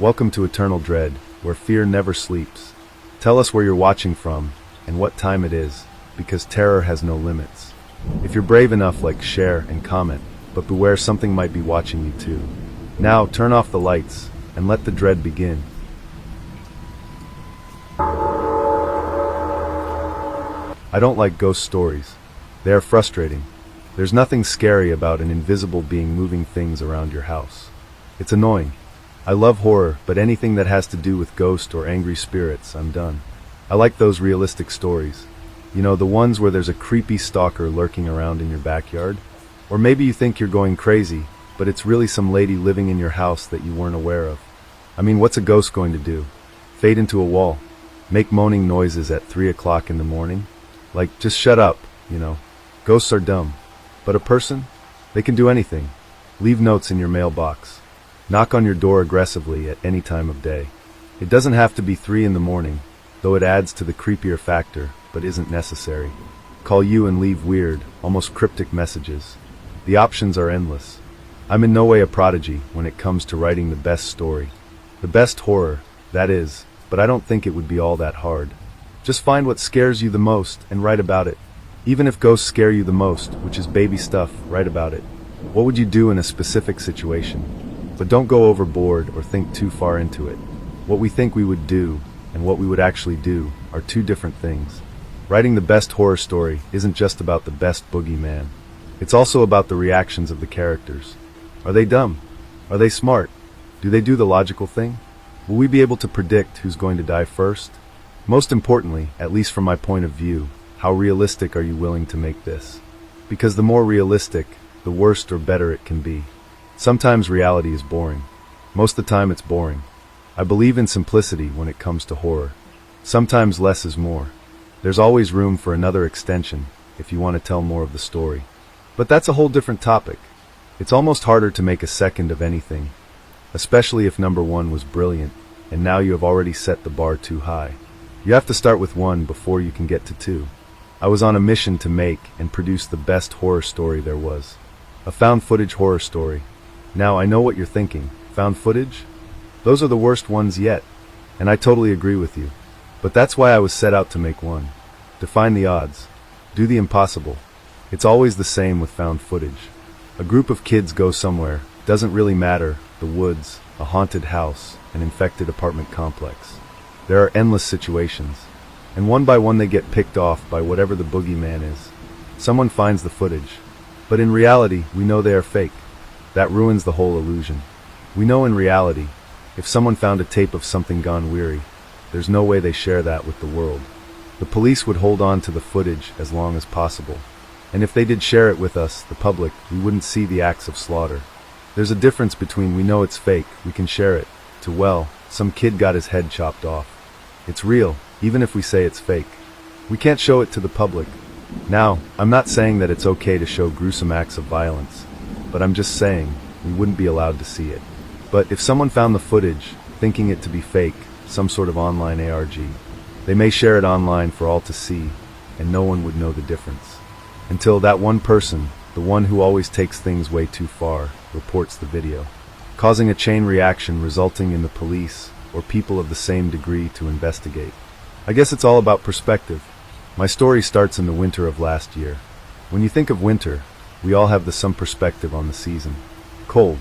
Welcome to Eternal Dread, where fear never sleeps. Tell us where you're watching from, and what time it is, because terror has no limits. If you're brave enough, share and comment, but beware, something might be watching you too. Now, turn off the lights, and let the dread begin. I don't like ghost stories. They are frustrating. There's nothing scary about an invisible being moving things around your house. It's annoying. I love horror, but anything that has to do with ghosts or angry spirits, I'm done. I like those realistic stories. You know, the ones where there's a creepy stalker lurking around in your backyard. Or maybe you think you're going crazy, but it's really some lady living in your house that you weren't aware of. I mean, what's a ghost going to do? Fade into a wall? Make moaning noises at 3 o'clock in the morning? Just shut up, you know. Ghosts are dumb. But a person? They can do anything. Leave notes in your mailbox. Knock on your door aggressively at any time of day. It doesn't have to be 3 in the morning, though it adds to the creepier factor, but isn't necessary. Call you and leave weird, almost cryptic messages. The options are endless. I'm in no way a prodigy when it comes to writing the best story. The best horror, that is, but I don't think it would be all that hard. Just find what scares you the most and write about it. Even if ghosts scare you the most, which is baby stuff, write about it. What would you do in a specific situation? But don't go overboard or think too far into it. What we think we would do and what we would actually do are two different things. Writing the best horror story isn't just about the best boogeyman. It's also about the reactions of the characters. Are they dumb? Are they smart? Do they do the logical thing? Will we be able to predict who's going to die first? Most importantly, at least from my point of view, how realistic are you willing to make this? Because the more realistic, the worse or better it can be. Sometimes reality is boring. Most of the time it's boring. I believe in simplicity when it comes to horror. Sometimes less is more. There's always room for another extension if you want to tell more of the story. But that's a whole different topic. It's almost harder to make a second of anything, especially if number one was brilliant, and now you have already set the bar too high. You have to start with one before you can get to two. I was on a mission to make and produce the best horror story there was. A found footage horror story. Now I know what you're thinking. Found footage? Those are the worst ones yet. And I totally agree with you. But that's why I was set out to make one. Define the odds. Do the impossible. It's always the same with found footage. A group of kids go somewhere. Doesn't really matter. The woods, a haunted house, an infected apartment complex. There are endless situations. And one by one they get picked off by whatever the boogeyman is. Someone finds the footage. But in reality, we know they are fake. That ruins the whole illusion. We know in reality, if someone found a tape of something gone weary, there's no way they share that with the world. The police would hold on to the footage as long as possible. And if they did share it with us, the public, we wouldn't see the acts of slaughter. There's a difference between we know it's fake, we can share it, to well, some kid got his head chopped off. It's real, even if we say it's fake. We can't show it to the public. Now, I'm not saying that it's okay to show gruesome acts of violence, but I'm just saying we wouldn't be allowed to see it. But if someone found the footage, thinking it to be fake, some sort of online ARG, they may share it online for all to see, and no one would know the difference. Until that one person, the one who always takes things way too far, reports the video, causing a chain reaction resulting in the police or people of the same degree to investigate. I guess it's all about perspective. My story starts in the winter of last year. When you think of winter, we all have some perspective on the season. Cold,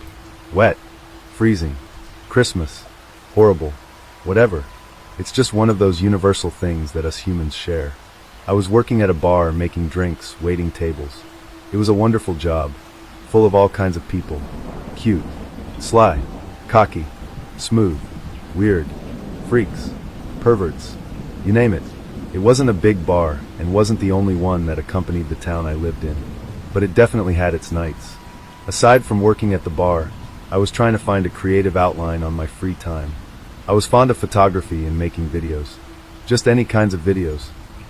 wet, freezing, Christmas, horrible, whatever. It's just one of those universal things that us humans share. I was working at a bar making drinks, waiting tables. It was a wonderful job, full of all kinds of people. Cute, sly, cocky, smooth, weird, freaks, perverts, you name it. It wasn't a big bar and wasn't the only one that accompanied the town I lived in, but it definitely had its nights. Aside from working at the bar, I was trying to find a creative outline on my free time. I was fond of photography and making videos. Just any kinds of videos.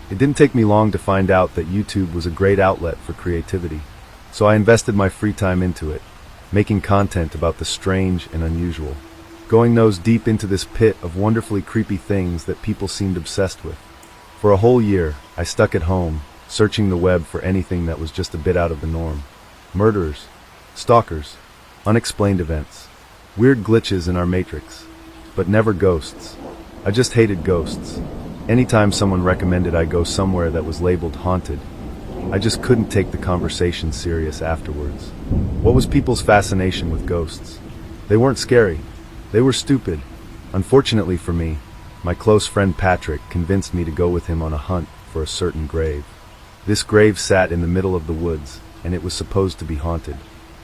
It didn't take me long to find out that YouTube was a great outlet for creativity, so I invested my free time into it, making content about the strange and unusual, going nose deep into this pit of wonderfully creepy things that people seemed obsessed with. For a whole year, I stuck at home, searching the web for anything that was just a bit out of the norm. Murderers, stalkers, unexplained events, weird glitches in our matrix. but never ghosts. I just hated ghosts. Anytime someone recommended I go somewhere that was labeled haunted, I just couldn't take the conversation serious afterwards. What was people's fascination with ghosts? They weren't scary. They were stupid. Unfortunately for me, my close friend Patrick convinced me to go with him on a hunt for a certain grave. This grave sat in the middle of the woods, and it was supposed to be haunted.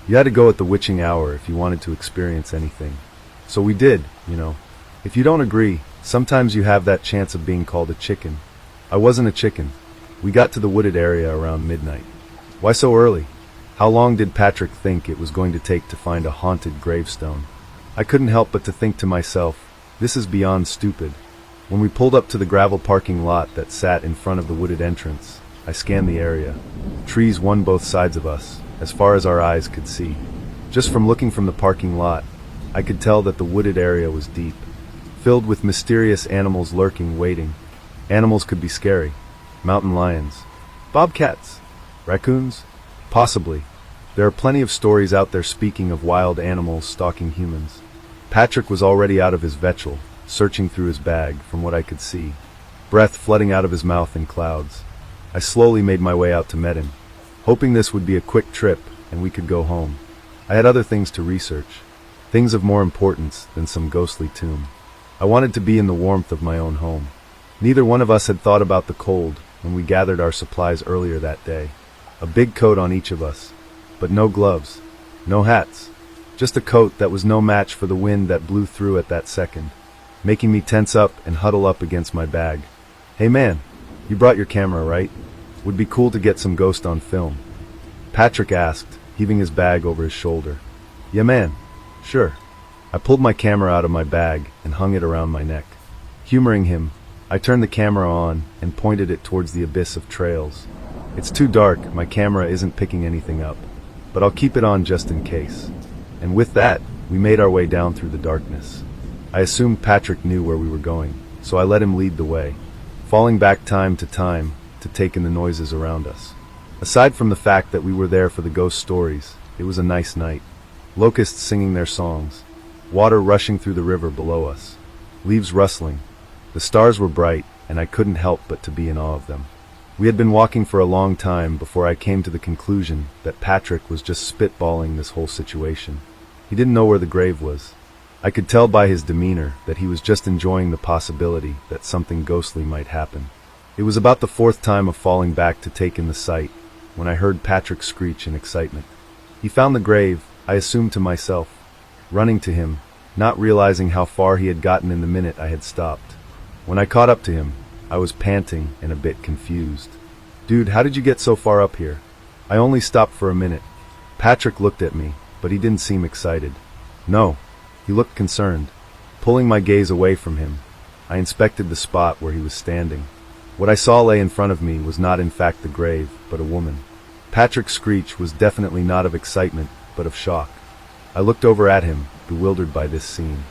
You had to go at the witching hour if you wanted to experience anything. So we did, you know. If you don't agree, sometimes you have that chance of being called a chicken. I wasn't a chicken. We got to the wooded area around midnight. Why so early? How long did Patrick think it was going to take to find a haunted gravestone? I couldn't help but to think to myself, this is beyond stupid. When we pulled up to the gravel parking lot that sat in front of the wooded entrance, I scanned the area. Trees won both sides of us, as far as our eyes could see. Just from looking from the parking lot, I could tell that the wooded area was deep, filled with mysterious animals lurking, waiting. Animals could be scary. Mountain lions. Bobcats. Raccoons. Possibly. There are plenty of stories out there speaking of wild animals stalking humans. Patrick was already out of his vetchel, searching through his bag, from what I could see. Breath flooding out of his mouth in clouds. I slowly made my way out to meet him, hoping this would be a quick trip and we could go home. I had other things to research, things of more importance than some ghostly tomb. I wanted to be in the warmth of my own home. Neither one of us had thought about the cold when we gathered our supplies earlier that day. A big coat on each of us, but no gloves, no hats. Just a coat that was no match for the wind that blew through at that second, making me tense up and huddle up against my bag. Hey man, you brought your camera, right? Would be cool to get some ghost on film. Patrick asked, heaving his bag over his shoulder. Yeah man, sure. I pulled my camera out of my bag and hung it around my neck. Humoring him, I turned the camera on and pointed it towards the abyss of trails. It's too dark, my camera isn't picking anything up, but I'll keep it on just in case. And with that, we made our way down through the darkness. I assumed Patrick knew where we were going, so I let him lead the way, falling back time to take in the noises around us. Aside from the fact that we were there for the ghost stories, it was a nice night. Locusts singing their songs, water rushing through the river below us, leaves rustling. The stars were bright, and I couldn't help but to be in awe of them. We had been walking for a long time before I came to the conclusion that Patrick was just spitballing this whole situation. He didn't know where the grave was. I could tell by his demeanor that he was just enjoying the possibility that something ghostly might happen. It was about the fourth time of falling back to take in the sight when I heard Patrick screech in excitement. He found the grave, I assumed to myself, running to him, not realizing how far he had gotten in the minute I had stopped. When I caught up to him, I was panting and a bit confused. Dude, how did you get so far up here? I only stopped for a minute. Patrick looked at me, but he didn't seem excited. No, he looked concerned. Pulling my gaze away from him, I inspected the spot where he was standing. What I saw lay in front of me was not in fact the grave, but a woman. Patrick's screech was definitely not of excitement, but of shock. I looked over at him, bewildered by this scene.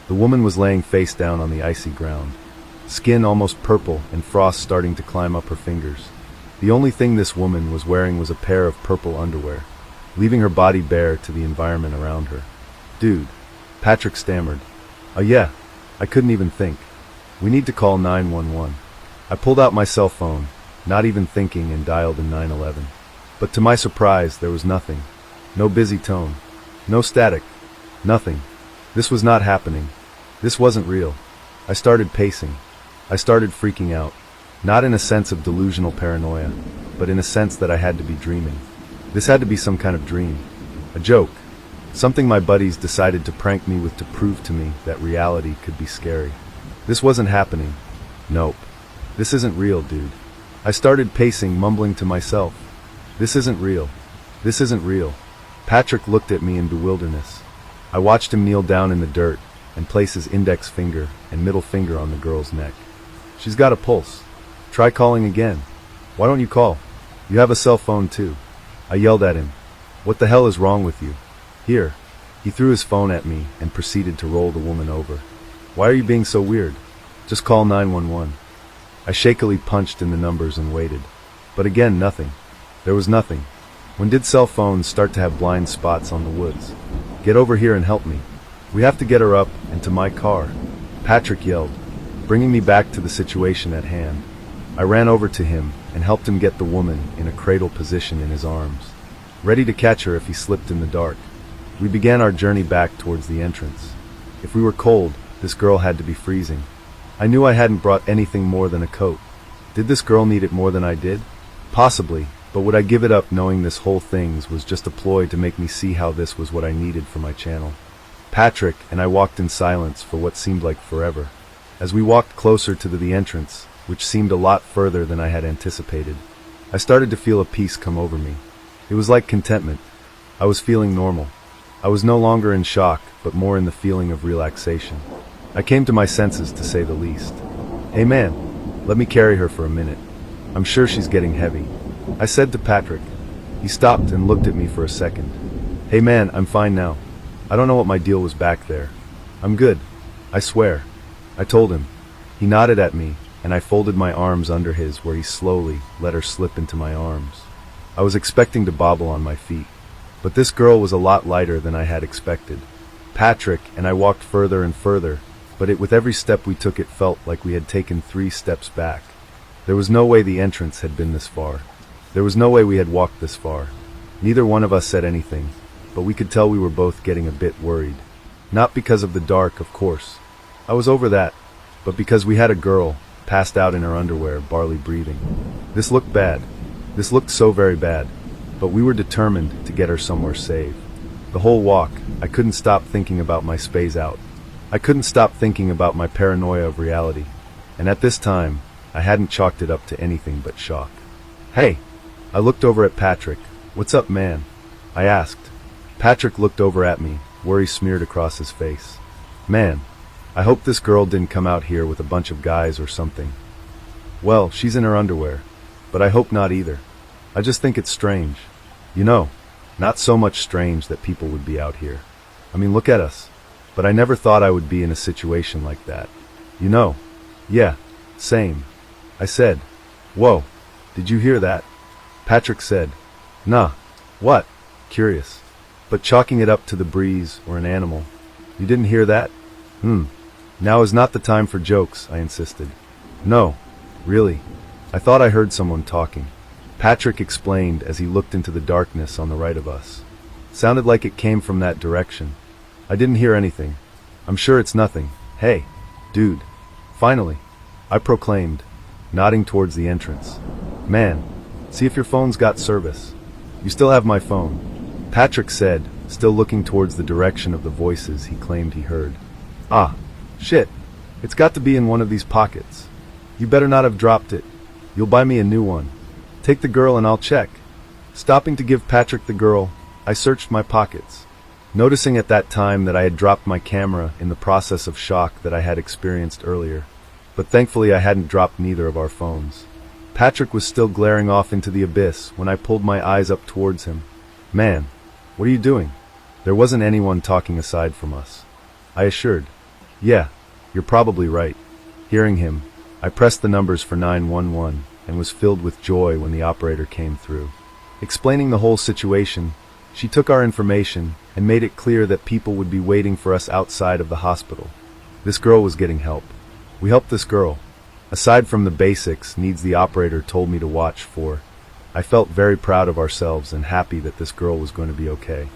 The woman was laying face down on the icy ground, skin almost purple and frost starting to climb up her fingers. The only thing this woman was wearing was a pair of purple underwear, leaving her body bare to the environment around her. Dude, Patrick stammered. Oh yeah, I couldn't even think. We need to call 911. I pulled out my cell phone, not even thinking, and dialed in 911. But to my surprise, there was nothing. No busy tone. No static. Nothing. This was not happening. This wasn't real. I started pacing. I started freaking out. Not in a sense of delusional paranoia, but in a sense that I had to be dreaming. This had to be some kind of dream. A joke. Something my buddies decided to prank me with to prove to me that reality could be scary. This wasn't happening. Nope. This isn't real, dude. I started pacing, mumbling to myself. This isn't real. This isn't real. Patrick looked at me in bewilderness. I watched him kneel down in the dirt and place his index finger and middle finger on the girl's neck. She's got a pulse. Try calling again. Why don't you call? You have a cell phone too. I yelled at him. What the hell is wrong with you? Here. He threw his phone at me and proceeded to roll the woman over. Why are you being so weird? Just call 911. I shakily punched in the numbers and waited. But again, nothing. There was nothing. When did cell phones start to have blind spots on the woods? Get over here and help me. We have to get her up and to my car. Patrick yelled, bringing me back to the situation at hand. I ran over to him and helped him get the woman in a cradle position in his arms, ready to catch her if he slipped in the dark. We began our journey back towards the entrance. If we were cold, this girl had to be freezing. I knew I hadn't brought anything more than a coat. Did this girl need it more than I did? Possibly, but would I give it up knowing this whole thing was just a ploy to make me see how this was what I needed for my channel? Patrick and I walked in silence for what seemed like forever. As we walked closer to the entrance, which seemed a lot further than I had anticipated, I started to feel a peace come over me. It was like contentment. I was feeling normal. I was no longer in shock, but more in the feeling of relaxation. I came to my senses, to say the least. Hey man, let me carry her for a minute. I'm sure she's getting heavy, I said to Patrick. He stopped and looked at me for a second. Hey man, I'm fine now. I don't know what my deal was back there. I'm good, I swear, I told him. He nodded at me, and I folded my arms under his where he slowly let her slip into my arms. I was expecting to bobble on my feet, but this girl was a lot lighter than I had expected. Patrick and I walked further and further, but with every step we took it felt like we had taken 3 steps back. There was no way the entrance had been this far. There was no way we had walked this far. Neither one of us said anything, but we could tell we were both getting a bit worried. Not because of the dark, of course. I was over that, but because we had a girl, passed out in her underwear, barely breathing. This looked bad. This looked so very bad, but we were determined to get her somewhere safe. The whole walk, I couldn't stop thinking about my spaze out. I couldn't stop thinking about my paranoia of reality, and at this time, I hadn't chalked it up to anything but shock. Hey! I looked over at Patrick. What's up, man? I asked. Patrick looked over at me, worry smeared across his face. Man, I hope this girl didn't come out here with a bunch of guys or something. Well, she's in her underwear, but I hope not either. I just think it's strange. You know, not so much strange that people would be out here. I mean, look at us. But I never thought I would be in a situation like that. You know. Yeah, same. I said. Whoa, did you hear that? Patrick said. Nah. What? Curious. But chalking it up to the breeze or an animal. You didn't hear that? Now is not the time for jokes, I insisted. No, really. I thought I heard someone talking. Patrick explained as he looked into the darkness on the right of us. Sounded like it came from that direction. I didn't hear anything. I'm sure it's nothing. Hey, dude. Finally, I proclaimed, nodding towards the entrance. Man, see if your phone's got service. You still have my phone, Patrick said, still looking towards the direction of the voices he claimed he heard. Ah, shit. It's got to be in one of these pockets. You better not have dropped it. You'll buy me a new one. Take the girl and I'll check. Stopping to give Patrick the girl, I searched my pockets, noticing at that time that I had dropped my camera in the process of shock that I had experienced earlier. But thankfully I hadn't dropped neither of our phones. Patrick was still glaring off into the abyss when I pulled my eyes up towards him. Man, what are you doing? There wasn't anyone talking aside from us, I assured. Yeah, you're probably right. Hearing him, I pressed the numbers for 911 and was filled with joy when the operator came through. Explaining the whole situation, she took our information and made it clear that people would be waiting for us outside of the hospital. This girl was getting help. We helped this girl. Aside from the basics needs the operator told me to watch for, I felt very proud of ourselves and happy that this girl was going to be okay.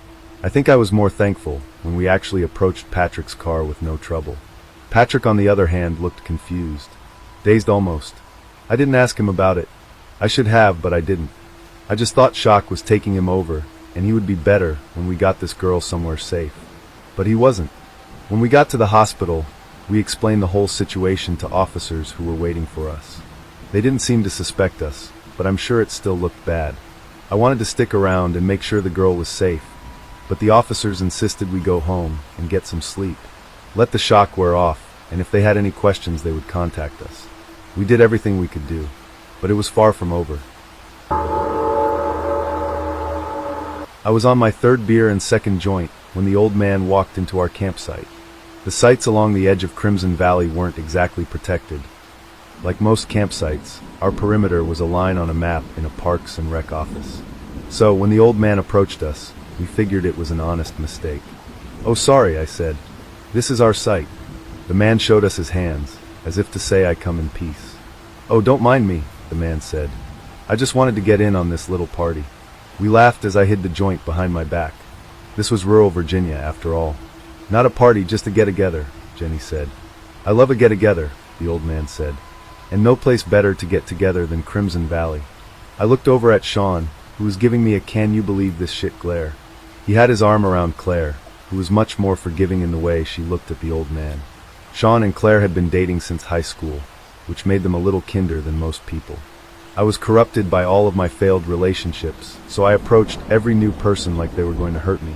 I think I was more thankful when we actually approached Patrick's car with no trouble. Patrick, on the other hand, looked confused. Dazed almost. I didn't ask him about it. I should have, but I didn't. I just thought shock was taking him over, and he would be better when we got this girl somewhere safe. But he wasn't. When we got to the hospital, we explained the whole situation to officers who were waiting for us. They didn't seem to suspect us, but I'm sure it still looked bad. I wanted to stick around and make sure the girl was safe, but the officers insisted we go home and get some sleep. Let the shock wear off, and if they had any questions they would contact us. We did everything we could do, but it was far from over. I was on my third beer and second joint when the old man walked into our campsite. The sites along the edge of Crimson Valley weren't exactly protected. Like most campsites, our perimeter was a line on a map in a Parks and Rec office. So when the old man approached us, we figured it was an honest mistake. Oh, sorry, I said. This is our site. The man showed us his hands, as if to say, "I come in peace." "Oh, don't mind me," the man said. "I just wanted to get in on this little party." We laughed as I hid the joint behind my back. This was rural Virginia, after all. "Not a party, just a get-together," Jenny said. "I love a get-together," the old man said. "And no place better to get together than Crimson Valley." I looked over at Sean, who was giving me a "can you believe this shit" glare. He had his arm around Claire, who was much more forgiving in the way she looked at the old man. Sean and Claire had been dating since high school, which made them a little kinder than most people. I was corrupted by all of my failed relationships, so I approached every new person like they were going to hurt me.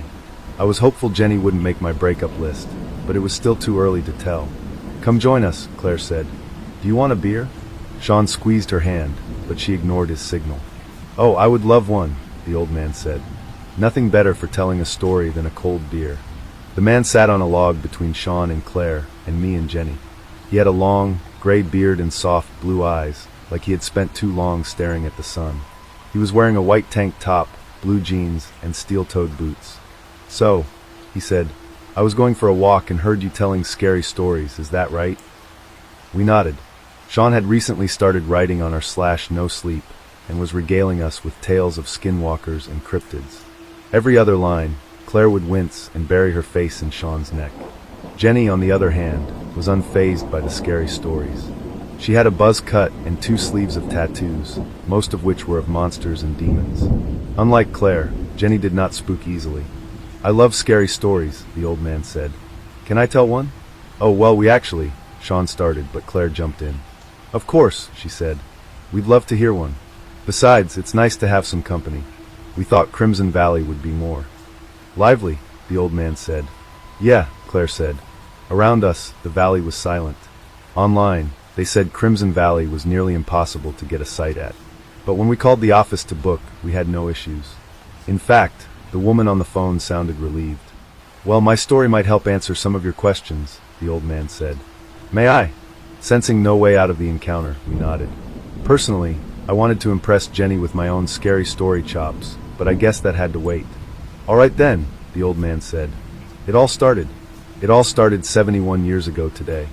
I was hopeful Jenny wouldn't make my breakup list, but it was still too early to tell. "Come join us," Claire said. "Do you want a beer?" Sean squeezed her hand, but she ignored his signal. "Oh, I would love one," the old man said. "Nothing better for telling a story than a cold beer." The man sat on a log between Sean and Claire, and me and Jenny. He had a long, gray beard and soft blue eyes, like he had spent too long staring at the sun. He was wearing a white tank top, blue jeans, and steel-toed boots. "So," he said, "I was going for a walk and heard you telling scary stories, is that right?" We nodded. Sean had recently started writing on our /no sleep, and was regaling us with tales of skinwalkers and cryptids. Every other line, Claire would wince and bury her face in Sean's neck. Jenny, on the other hand, was unfazed by the scary stories. She had a buzz cut and 2 sleeves of tattoos, most of which were of monsters and demons. Unlike Claire, Jenny did not spook easily. "I love scary stories," the old man said. "Can I tell one?" "Oh, well, we actually," Sean started, but Claire jumped in. "Of course," she said. "We'd love to hear one. Besides, it's nice to have some company. We thought Crimson Valley would be more lively," the old man said. "Yeah," Claire said. Around us, the valley was silent. Online, they said Crimson Valley was nearly impossible to get a sight at. But when we called the office to book, we had no issues. In fact, the woman on the phone sounded relieved. "Well, my story might help answer some of your questions," the old man said. "May I?" Sensing no way out of the encounter, we nodded. Personally, I wanted to impress Jenny with my own scary story chops, but I guess that had to wait. "All right then," the old man said. It all started 71 years ago today.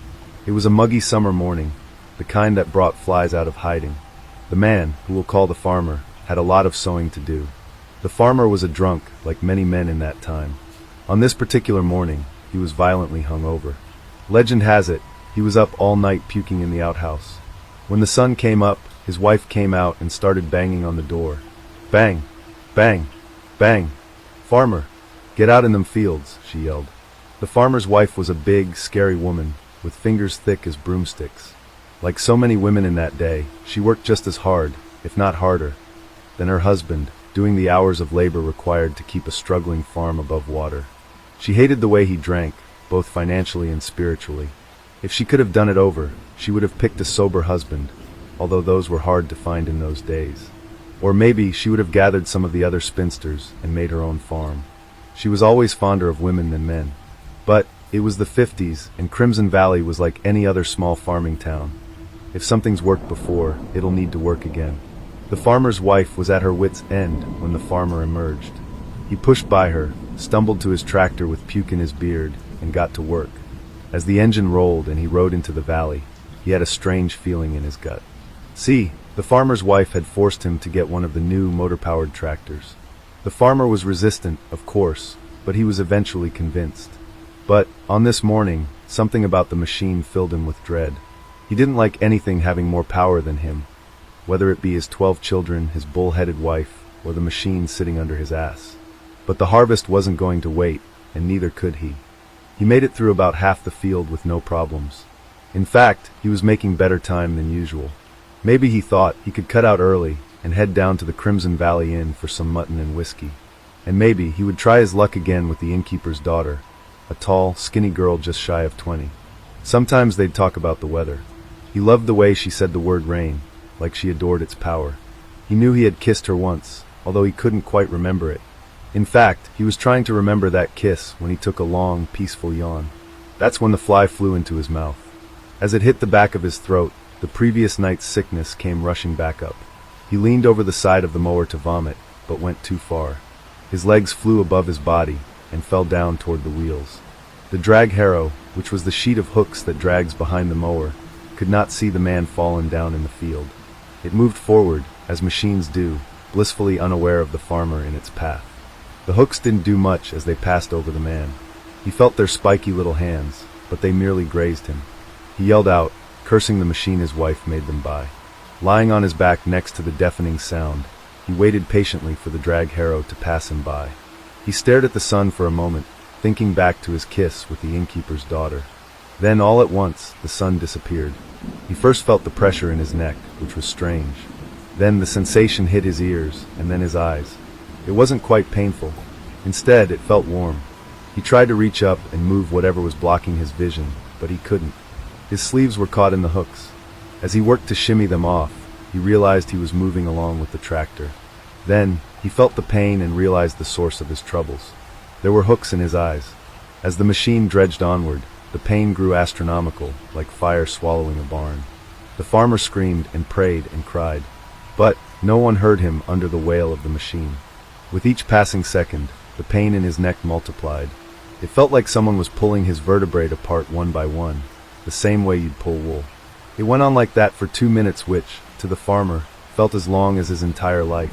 It was a muggy summer morning, the kind that brought flies out of hiding. The man, who we'll call the farmer, had a lot of sewing to do. The farmer was a drunk, like many men in that time. On this particular morning, he was violently hungover. Legend has it, he was up all night puking in the outhouse. When the sun came up, his wife came out and started banging on the door. Bang! Bang! Bang! "Farmer, get out in them fields," she yelled. The farmer's wife was a big, scary woman, with fingers thick as broomsticks. Like so many women in that day, she worked just as hard, if not harder, than her husband, doing the hours of labor required to keep a struggling farm above water. She hated the way he drank, both financially and spiritually. If she could have done it over, she would have picked a sober husband, although those were hard to find in those days. Or maybe she would have gathered some of the other spinsters and made her own farm. She was always fonder of women than men. But it was the 50s, and Crimson Valley was like any other small farming town. If something's worked before, it'll need to work again. The farmer's wife was at her wit's end when the farmer emerged. He pushed by her, stumbled to his tractor with puke in his beard, and got to work. As the engine rolled and he rode into the valley, he had a strange feeling in his gut. See, the farmer's wife had forced him to get one of the new motor-powered tractors. The farmer was resistant, of course, but he was eventually convinced. But, on this morning, something about the machine filled him with dread. He didn't like anything having more power than him, whether it be his 12 children, his bull-headed wife, or the machine sitting under his ass. But the harvest wasn't going to wait, and neither could he. He made it through about half the field with no problems. In fact, he was making better time than usual. Maybe he thought he could cut out early and head down to the Crimson Valley Inn for some mutton and whiskey. And maybe he would try his luck again with the innkeeper's daughter, a tall, skinny girl just shy of 20. Sometimes they'd talk about the weather. He loved the way she said the word rain, like she adored its power. He knew he had kissed her once, although he couldn't quite remember it. In fact, he was trying to remember that kiss when he took a long, peaceful yawn. That's when the fly flew into his mouth. As it hit the back of his throat, the previous night's sickness came rushing back up. He leaned over the side of the mower to vomit, but went too far. His legs flew above his body and fell down toward the wheels. The drag harrow, which was the sheet of hooks that drags behind the mower, could not see the man fallen down in the field. It moved forward, as machines do, blissfully unaware of the farmer in its path. The hooks didn't do much as they passed over the man. He felt their spiky little hands, but they merely grazed him. He yelled out, cursing the machine his wife made them buy. Lying on his back next to the deafening sound, he waited patiently for the drag harrow to pass him by. He stared at the sun for a moment, thinking back to his kiss with the innkeeper's daughter. Then, all at once, the sun disappeared. He first felt the pressure in his neck, which was strange. Then the sensation hit his ears, and then his eyes. It wasn't quite painful. Instead, it felt warm. He tried to reach up and move whatever was blocking his vision, but he couldn't. His sleeves were caught in the hooks. As he worked to shimmy them off, he realized he was moving along with the tractor. Then, he felt the pain and realized the source of his troubles. There were hooks in his eyes. As the machine dredged onward, the pain grew astronomical, like fire swallowing a barn. The farmer screamed and prayed and cried. But no one heard him under the wail of the machine. With each passing second, the pain in his neck multiplied. It felt like someone was pulling his vertebrae apart one by one, the same way you'd pull wool. It went on like that for 2 minutes, which, to the farmer, felt as long as his entire life.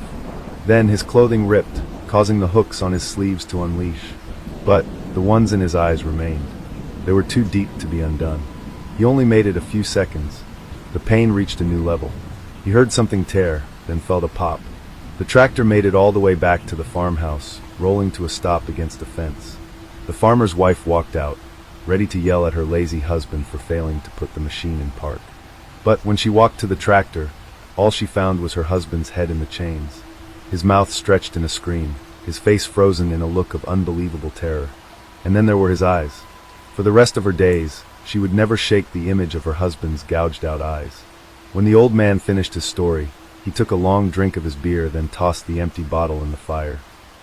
Then his clothing ripped, causing the hooks on his sleeves to unleash. But the ones in his eyes remained. They were too deep to be undone. He only made it a few seconds. The pain reached a new level. He heard something tear, then felt a pop. The tractor made it all the way back to the farmhouse, rolling to a stop against a fence. The farmer's wife walked out, ready to yell at her lazy husband for failing to put the machine in park. But when she walked to the tractor, all she found was her husband's head in the chains. His mouth stretched in a scream, his face frozen in a look of unbelievable terror. And then there were his eyes. For the rest of her days, she would never shake the image of her husband's gouged-out eyes. When the old man finished his story, he took a long drink of his beer, then tossed the empty bottle in the fire.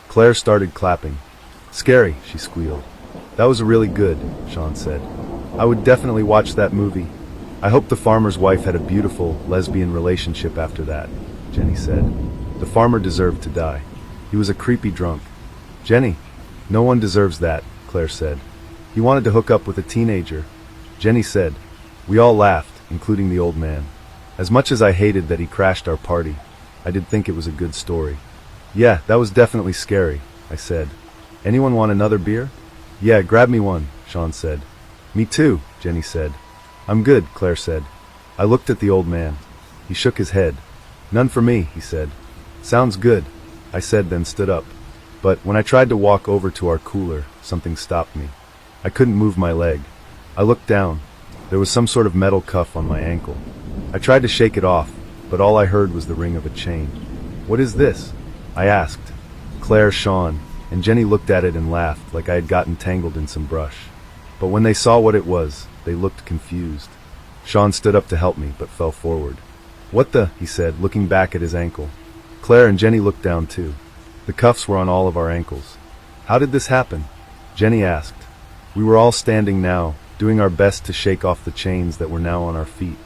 Claire started clapping. "Scary," she squealed. "That was really good," Sean said. "I would definitely watch that movie." "I hope the farmer's wife had a beautiful, lesbian relationship after that," Jenny said. "The farmer deserved to die. He was a creepy drunk." "Jenny, no one deserves that," Claire said. "He wanted to hook up with a teenager," Jenny said. We all laughed, including the old man. As much as I hated that he crashed our party, I did think it was a good story. "Yeah, that was definitely scary," I said. "Anyone want another beer?" "Yeah, grab me one," Sean said. "Me too," Jenny said. "I'm good," Claire said. I looked at the old man. He shook his head. "None for me," he said. "Sounds good," I said, then stood up. But when I tried to walk over to our cooler, something stopped me. I couldn't move my leg. I looked down. There was some sort of metal cuff on my ankle. I tried to shake it off, but all I heard was the ring of a chain. "What is this?" I asked. Claire, Sean, and Jenny looked at it and laughed like I had gotten tangled in some brush. But when they saw what it was, they looked confused. Sean stood up to help me, but fell forward. "What the?" he said, looking back at his ankle. Claire and Jenny looked down too. The cuffs were on all of our ankles. "How did this happen?" Jenny asked. We were all standing now, doing our best to shake off the chains that were now on our feet.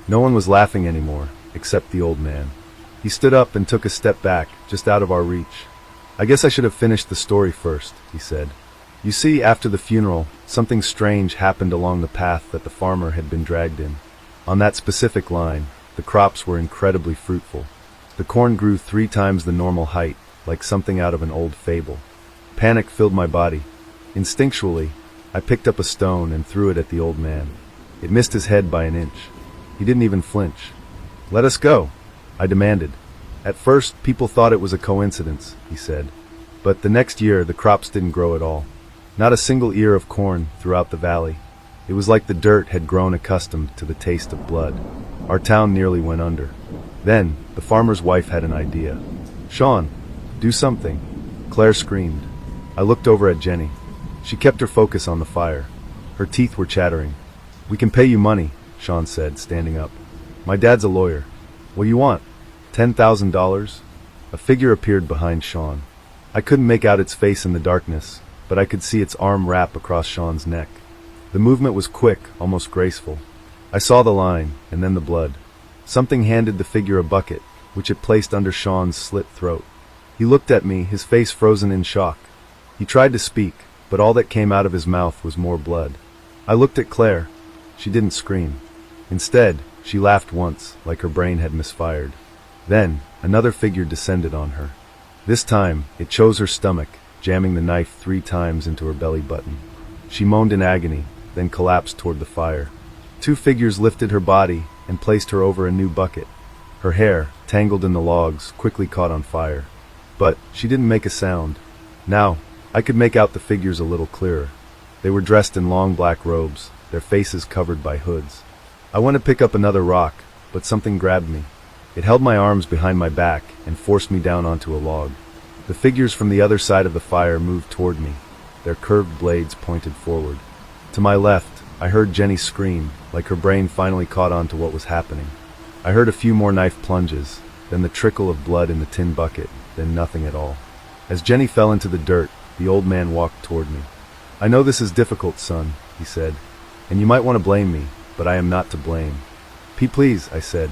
No one was laughing anymore, except the old man. He stood up and took a step back, just out of our reach. "I guess I should have finished the story first," he said. "You see, after the funeral, something strange happened along the path that the farmer had been dragged in. On that specific line, the crops were incredibly fruitful. The corn grew 3 times the normal height, like something out of an old fable. Panic filled my body. Instinctually, I picked up a stone and threw it at the old man. It missed his head by an inch. He didn't even flinch. "Let us go," I demanded. "At first, people thought it was a coincidence," he said. But the next year, the crops didn't grow at all. Not a single ear of corn throughout the valley. It was like the dirt had grown accustomed to the taste of blood. Our town nearly went under. Then, the farmer's wife had an idea. "Sean, do something." Claire screamed. I looked over at Jenny. She kept her focus on the fire. Her teeth were chattering. "We can pay you money," Sean said, standing up. "My dad's a lawyer." "What do you want?" $10,000? A figure appeared behind Sean. I couldn't make out its face in the darkness, but I could see its arm wrap across Sean's neck. The movement was quick, almost graceful. I saw the line, and then the blood. Something handed the figure a bucket, which it placed under Sean's slit throat. He looked at me, his face frozen in shock. He tried to speak, but all that came out of his mouth was more blood. I looked at Claire. She didn't scream. Instead, she laughed once, like her brain had misfired. Then, another figure descended on her. This time, it chose her stomach, jamming the knife 3 times into her belly button. She moaned in agony, then collapsed toward the fire. 2 figures lifted her body and placed her over a new bucket. Her hair, tangled in the logs, quickly caught on fire. But she didn't make a sound. Now, I could make out the figures a little clearer. They were dressed in long black robes, their faces covered by hoods. I went to pick up another rock, but something grabbed me. It held my arms behind my back and forced me down onto a log. The figures from the other side of the fire moved toward me, their curved blades pointed forward. To my left, I heard Jenny scream, like her brain finally caught on to what was happening. I heard a few more knife plunges, then the trickle of blood in the tin bucket, then nothing at all. As Jenny fell into the dirt, the old man walked toward me. "I know this is difficult, son," he said, "and you might want to blame me, but I am not to blame." "Pete, please," I said.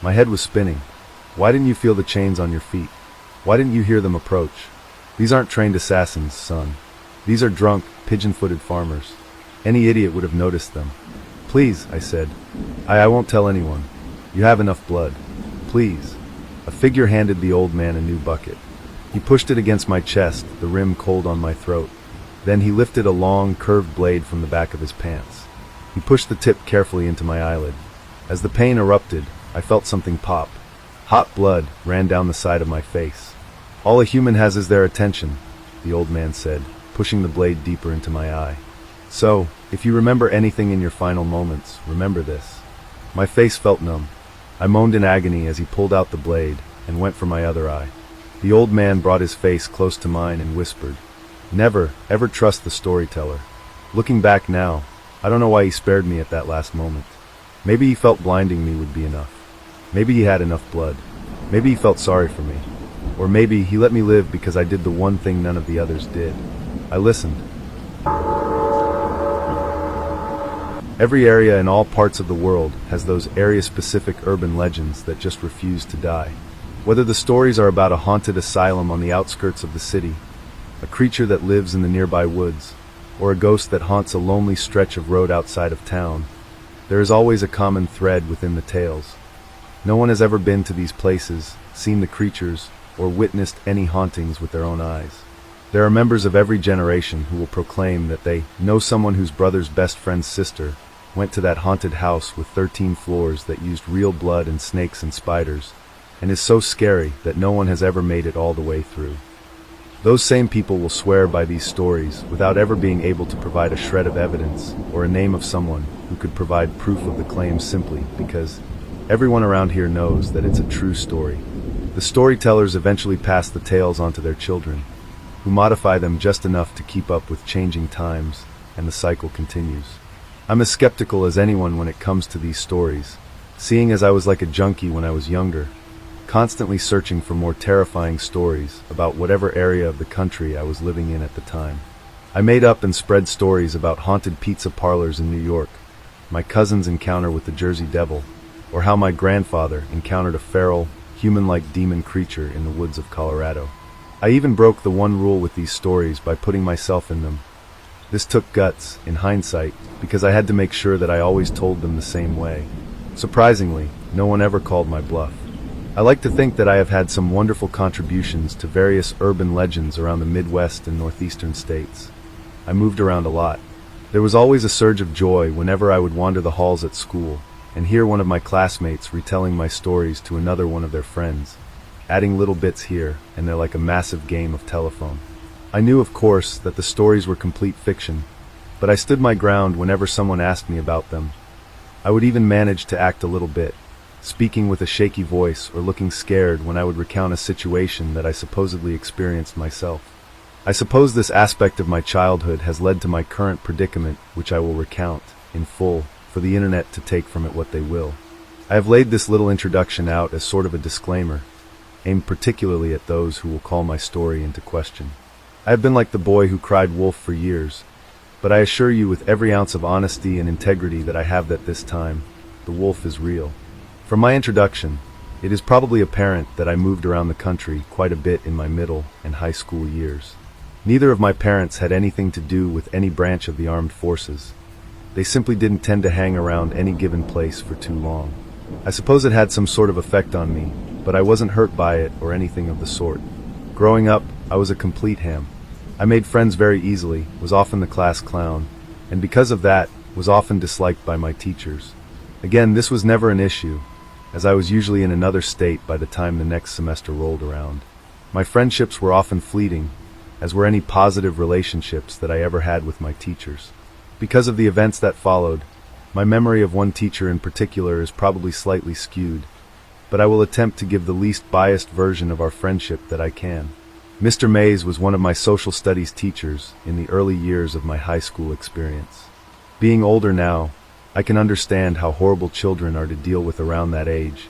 My head was spinning. "Why didn't you feel the chains on your feet? Why didn't you hear them approach? These aren't trained assassins, son. These are drunk, pigeon-footed farmers. Any idiot would have noticed them." "Please," I said. I won't tell anyone. You have enough blood. Please." A figure handed the old man a new bucket. He pushed it against my chest, the rim cold on my throat. Then he lifted a long, curved blade from the back of his pants. He pushed the tip carefully into my eyelid. As the pain erupted, I felt something pop. Hot blood ran down the side of my face. "All a human has is their attention," the old man said, pushing the blade deeper into my eye. "So, if you remember anything in your final moments, remember this." My face felt numb. I moaned in agony as he pulled out the blade and went for my other eye. The old man brought his face close to mine and whispered, "Never, ever trust the storyteller." Looking back now, I don't know why he spared me at that last moment. Maybe he felt blinding me would be enough. Maybe he had enough blood. Maybe he felt sorry for me. Or maybe he let me live because I did the one thing none of the others did. I listened. Every area in all parts of the world has those area-specific urban legends that just refuse to die. Whether the stories are about a haunted asylum on the outskirts of the city, a creature that lives in the nearby woods, or a ghost that haunts a lonely stretch of road outside of town, there is always a common thread within the tales. No one has ever been to these places, seen the creatures, or witnessed any hauntings with their own eyes. There are members of every generation who will proclaim that they know someone whose brother's best friend's sister went to that haunted house with 13 floors that used real blood and snakes and spiders, and is so scary that no one has ever made it all the way through. Those same people will swear by these stories without ever being able to provide a shred of evidence or a name of someone who could provide proof of the claims simply because everyone around here knows that it's a true story. The storytellers eventually pass the tales on to their children, who modify them just enough to keep up with changing times, and the cycle continues. I'm as skeptical as anyone when it comes to these stories, seeing as I was like a junkie when I was younger, constantly searching for more terrifying stories about whatever area of the country I was living in at the time. I made up and spread stories about haunted pizza parlors in New York, my cousin's encounter with the Jersey Devil, or how my grandfather encountered a feral, human-like demon creature in the woods of Colorado. I even broke the one rule with these stories by putting myself in them. This took guts, in hindsight, because I had to make sure that I always told them the same way. Surprisingly, no one ever called my bluff. I like to think that I have had some wonderful contributions to various urban legends around the Midwest and Northeastern states. I moved around a lot. There was always a surge of joy whenever I would wander the halls at school and hear one of my classmates retelling my stories to another one of their friends, adding little bits here and there like a massive game of telephone. I knew, of course, that the stories were complete fiction, but I stood my ground whenever someone asked me about them. I would even manage to act a little bit, speaking with a shaky voice or looking scared when I would recount a situation that I supposedly experienced myself. I suppose this aspect of my childhood has led to my current predicament, which I will recount, in full, for the internet to take from it what they will. I have laid this little introduction out as sort of a disclaimer, aimed particularly at those who will call my story into question. I have been like the boy who cried wolf for years, but I assure you with every ounce of honesty and integrity that I have that this time, the wolf is real. From my introduction, it is probably apparent that I moved around the country quite a bit in my middle and high school years. Neither of my parents had anything to do with any branch of the armed forces. they simply didn't tend to hang around any given place for too long. I suppose it had some sort of effect on me, but I wasn't hurt by it or anything of the sort. Growing up, I was a complete ham. I made friends very easily, was often the class clown, and because of that, was often disliked by my teachers. Again, this was never an issue, as I was usually in another state by the time the next semester rolled around. My friendships were often fleeting, as were any positive relationships that I ever had with my teachers. Because of the events that followed, my memory of one teacher in particular is probably slightly skewed, but I will attempt to give the least biased version of our friendship that I can. Mr. Mays was one of my social studies teachers in the early years of my high school experience. Being older now, I can understand how horrible children are to deal with around that age,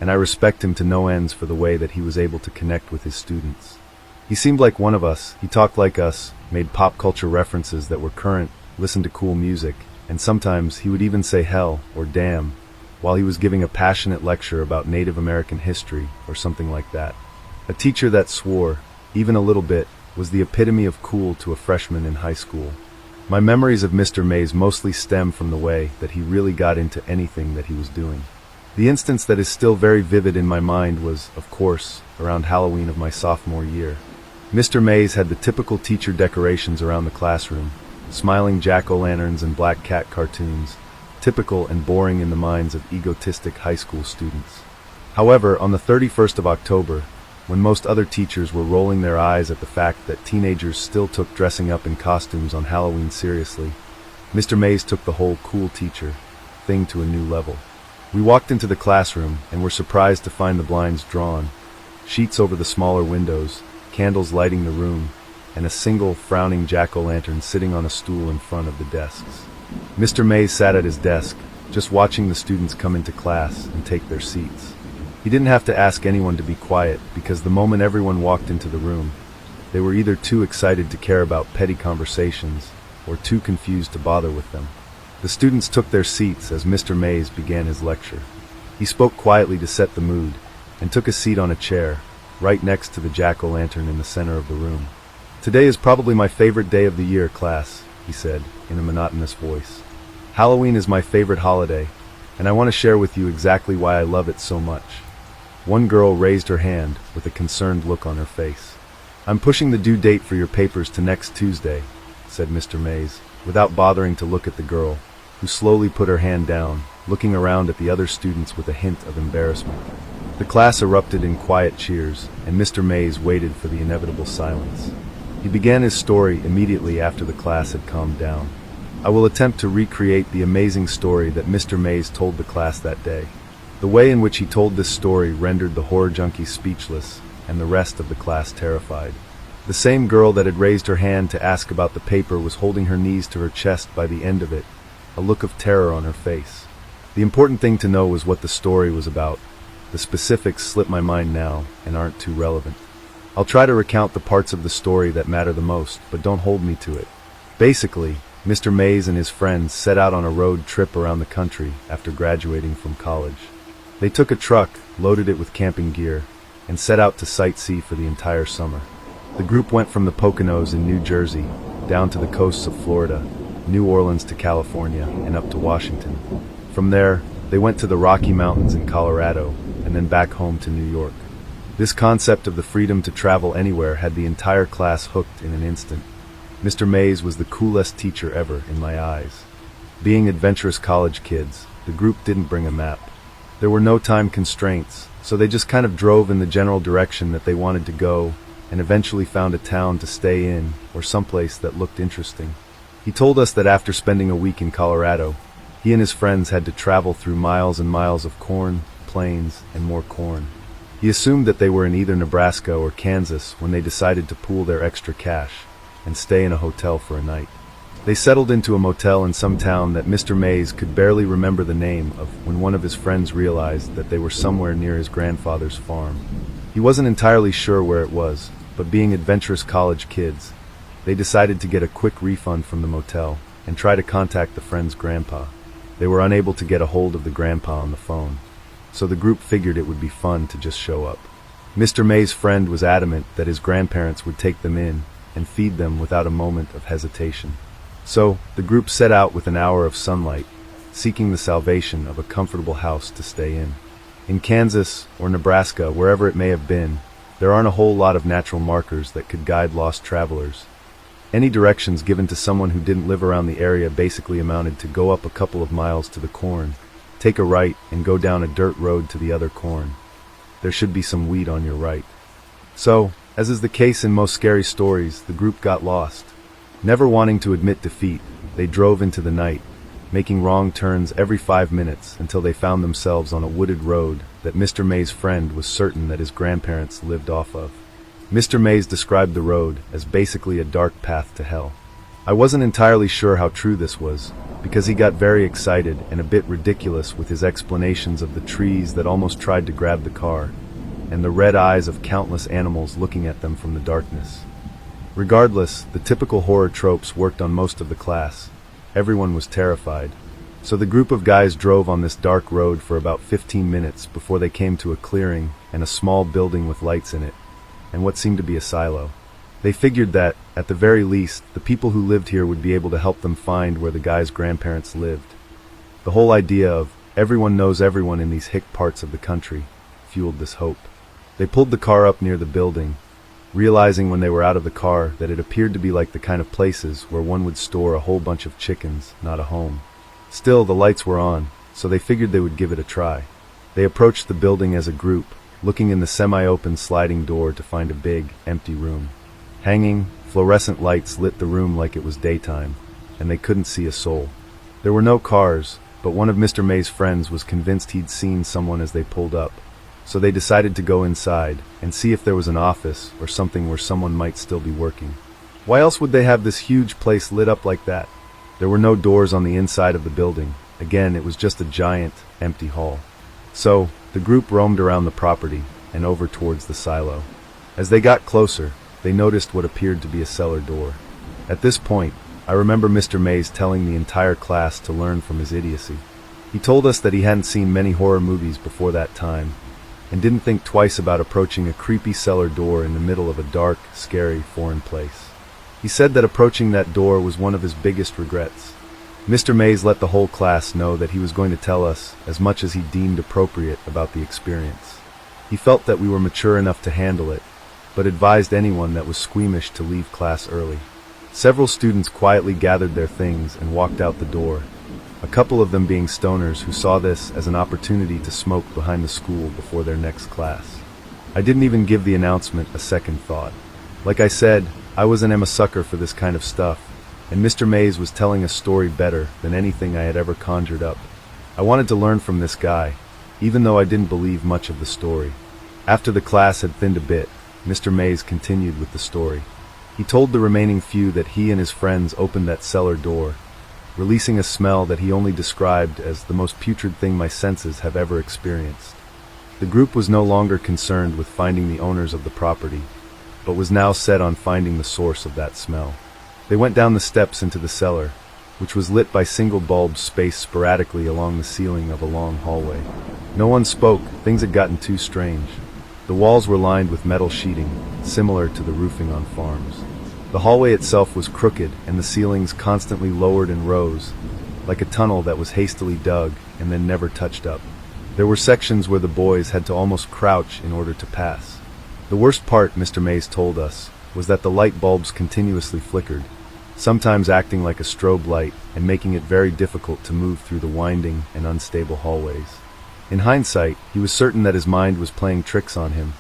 and I respect him to no ends for the way that he was able to connect with his students. He seemed like one of us, he talked like us, made pop culture references that were current, listened to cool music, and sometimes he would even say hell or damn while he was giving a passionate lecture about Native American history or something like that. A teacher that swore, even a little bit, was the epitome of cool to a freshman in high school. My memories of Mr. Mays mostly stem from the way that he really got into anything that he was doing. The instance that is still very vivid in my mind was, of course, around Halloween of my sophomore year. Mr. Mays had the typical teacher decorations around the classroom, smiling jack-o'-lanterns and black cat cartoons, typical and boring in the minds of egotistic high school students. However, on the 31st of October, when most other teachers were rolling their eyes at the fact that teenagers still took dressing up in costumes on Halloween seriously, Mr. Mays took the whole cool teacher thing to a new level. We walked into the classroom and were surprised to find the blinds drawn, sheets over the smaller windows, candles lighting the room, and a single frowning jack-o'-lantern sitting on a stool in front of the desks. Mr. Mays sat at his desk, just watching the students come into class and take their seats. He didn't have to ask anyone to be quiet, because the moment everyone walked into the room, they were either too excited to care about petty conversations or too confused to bother with them. The students took their seats as Mr. Mays began his lecture. He spoke quietly to set the mood, and took a seat on a chair, right next to the jack-o'-lantern in the center of the room. "Today is probably my favorite day of the year, class," he said, in a monotonous voice. "Halloween is my favorite holiday, and I want to share with you exactly why I love it so much." One girl raised her hand with a concerned look on her face. "I'm pushing the due date for your papers to next Tuesday," said Mr. Mays, without bothering to look at the girl, who slowly put her hand down, looking around at the other students with a hint of embarrassment. The class erupted in quiet cheers, and Mr. Mays waited for the inevitable silence. He began his story immediately after the class had calmed down. I will attempt to recreate the amazing story that Mr. Mays told the class that day. The way in which he told this story rendered the horror junkie speechless, and the rest of the class terrified. The same girl that had raised her hand to ask about the paper was holding her knees to her chest by the end of it, a look of terror on her face. The important thing to know was what the story was about. The specifics slip my mind now and aren't too relevant. I'll try to recount the parts of the story that matter the most, but don't hold me to it. Basically, Mr. Mays and his friends set out on a road trip around the country after graduating from college. They took a truck, loaded it with camping gear, and set out to sightsee for the entire summer. The group went from the Poconos in New Jersey, down to the coasts of Florida, New Orleans to California, and up to Washington. From there, they went to the Rocky Mountains in Colorado, and then back home to New York. This concept of the freedom to travel anywhere had the entire class hooked in an instant. Mr. Mays was the coolest teacher ever in my eyes. Being adventurous college kids, the group didn't bring a map. There were no time constraints, so they just kind of drove in the general direction that they wanted to go, and eventually found a town to stay in, or someplace that looked interesting. He told us that after spending a week in Colorado, he and his friends had to travel through miles and miles of corn, plains, and more corn. He assumed that they were in either Nebraska or Kansas when they decided to pool their extra cash and stay in a hotel for a night. They settled into a motel in some town that Mr. Mays could barely remember the name of when one of his friends realized that they were somewhere near his grandfather's farm. He wasn't entirely sure where it was, but being adventurous college kids, they decided to get a quick refund from the motel and try to contact the friend's grandpa. They were unable to get a hold of the grandpa on the phone, so the group figured it would be fun to just show up. Mr. Mays' friend was adamant that his grandparents would take them in and feed them without a moment of hesitation. So, the group set out with an hour of sunlight, seeking the salvation of a comfortable house to stay in. In Kansas or Nebraska, wherever it may have been, there aren't a whole lot of natural markers that could guide lost travelers. Any directions given to someone who didn't live around the area basically amounted to go up a couple of miles to the corn, take a right, and go down a dirt road to the other corn. There should be some wheat on your right. So, as is the case in most scary stories, the group got lost. Never wanting to admit defeat, they drove into the night, making wrong turns every 5 minutes until they found themselves on a wooded road that Mr. May's friend was certain that his grandparents lived off of. Mr. Mays described the road as basically a dark path to hell. I wasn't entirely sure how true this was, because he got very excited and a bit ridiculous with his explanations of the trees that almost tried to grab the car, and the red eyes of countless animals looking at them from the darkness. Regardless, the typical horror tropes worked on most of the class. Everyone was terrified. So the group of guys drove on this dark road for about 15 minutes before they came to a clearing and a small building with lights in it, and what seemed to be a silo. They figured that, at the very least, the people who lived here would be able to help them find where the guy's grandparents lived. The whole idea of everyone knows everyone in these hick parts of the country fueled this hope. They pulled the car up near the building, realizing when they were out of the car that it appeared to be like the kind of places where one would store a whole bunch of chickens, not a home. Still, the lights were on, so they figured they would give it a try. They approached the building as a group, looking in the semi-open sliding door to find a big, empty room. Hanging, fluorescent lights lit the room like it was daytime, and they couldn't see a soul. There were no cars, but one of Mr. May's friends was convinced he'd seen someone as they pulled up. So they decided to go inside and see if there was an office or something where someone might still be working. Why else would they have this huge place lit up like that? There were no doors on the inside of the building. Again, it was just a giant, empty hall. So, the group roamed around the property and over towards the silo. As they got closer, they noticed what appeared to be a cellar door. At this point, I remember Mr. Mays telling the entire class to learn from his idiocy. He told us that he hadn't seen many horror movies before that time, and didn't think twice about approaching a creepy cellar door in the middle of a dark, scary, foreign place. He said that approaching that door was one of his biggest regrets. Mr. Mays let the whole class know that he was going to tell us as much as he deemed appropriate about the experience. He felt that we were mature enough to handle it, but advised anyone that was squeamish to leave class early. Several students quietly gathered their things and walked out the door, a couple of them being stoners who saw this as an opportunity to smoke behind the school before their next class. I didn't even give the announcement a second thought. Like I said, I wasn't a sucker for this kind of stuff, and Mr. Mays was telling a story better than anything I had ever conjured up. I wanted to learn from this guy, even though I didn't believe much of the story. After the class had thinned a bit, Mr. Mays continued with the story. He told the remaining few that he and his friends opened that cellar door, releasing a smell that he only described as the most putrid thing my senses have ever experienced. The group was no longer concerned with finding the owners of the property, but was now set on finding the source of that smell. They went down the steps into the cellar, which was lit by single bulbs spaced sporadically along the ceiling of a long hallway. No one spoke. Things had gotten too strange. The walls were lined with metal sheeting, similar to the roofing on farms. The hallway itself was crooked, and the ceilings constantly lowered and rose, like a tunnel that was hastily dug and then never touched up. There were sections where the boys had to almost crouch in order to pass. The worst part, Mr. Mays told us, was that the light bulbs continuously flickered, sometimes acting like a strobe light and making it very difficult to move through the winding and unstable hallways. In hindsight, he was certain that his mind was playing tricks on him,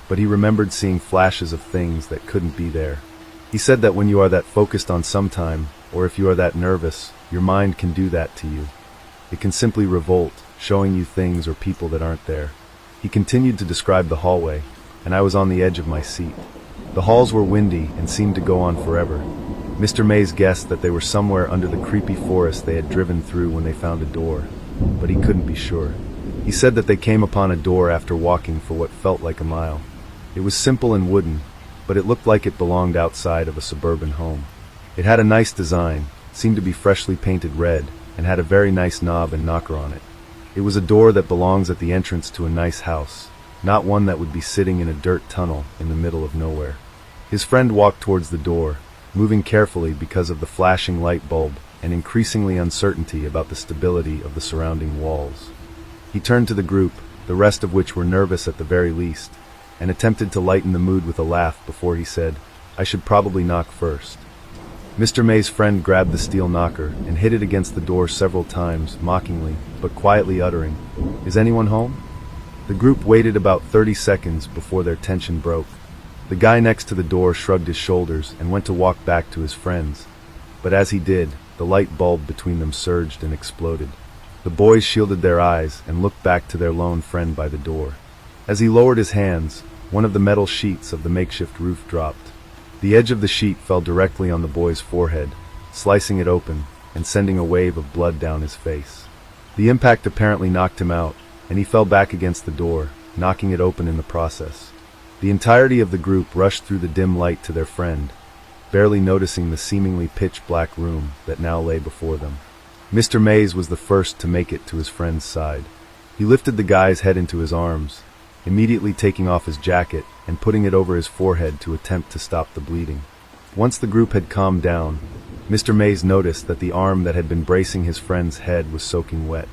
but he remembered seeing flashes of things that couldn't be there. He said that when you are that focused on sometime, or if you are that nervous, your mind can do that to you. It can simply revolt, showing you things or people that aren't there. He continued to describe the hallway, and I was on the edge of my seat. The halls were windy and seemed to go on forever. Mr. Mays guessed that they were somewhere under the creepy forest they had driven through when they found a door, but he couldn't be sure. He said that they came upon a door after walking for what felt like a mile. It was simple and wooden, but it looked like it belonged outside of a suburban home. It had a nice design, seemed to be freshly painted red, and had a very nice knob and knocker on it. It was a door that belongs at the entrance to a nice house, not one that would be sitting in a dirt tunnel in the middle of nowhere. His friend walked towards the door, moving carefully because of the flashing light bulb and increasingly uncertainty about the stability of the surrounding walls. He turned to the group, the rest of which were nervous at the very least, and attempted to lighten the mood with a laugh before he said, "I should probably knock first." Mr. May's friend grabbed the steel knocker and hit it against the door several times, mockingly, but quietly uttering, "Is anyone home?" The group waited about 30 seconds before their tension broke. The guy next to the door shrugged his shoulders and went to walk back to his friends, but as he did, the light bulb between them surged and exploded. The boys shielded their eyes and looked back to their lone friend by the door. As he lowered his hands, one of the metal sheets of the makeshift roof dropped. The edge of the sheet fell directly on the boy's forehead, slicing it open and sending a wave of blood down his face. The impact apparently knocked him out, and he fell back against the door, knocking it open in the process. The entirety of the group rushed through the dim light to their friend, barely noticing the seemingly pitch-black room that now lay before them. Mr. Mays was the first to make it to his friend's side. He lifted the guy's head into his arms, immediately taking off his jacket and putting it over his forehead to attempt to stop the bleeding. Once the group had calmed down, Mr. Mays noticed that the arm that had been bracing his friend's head was soaking wet.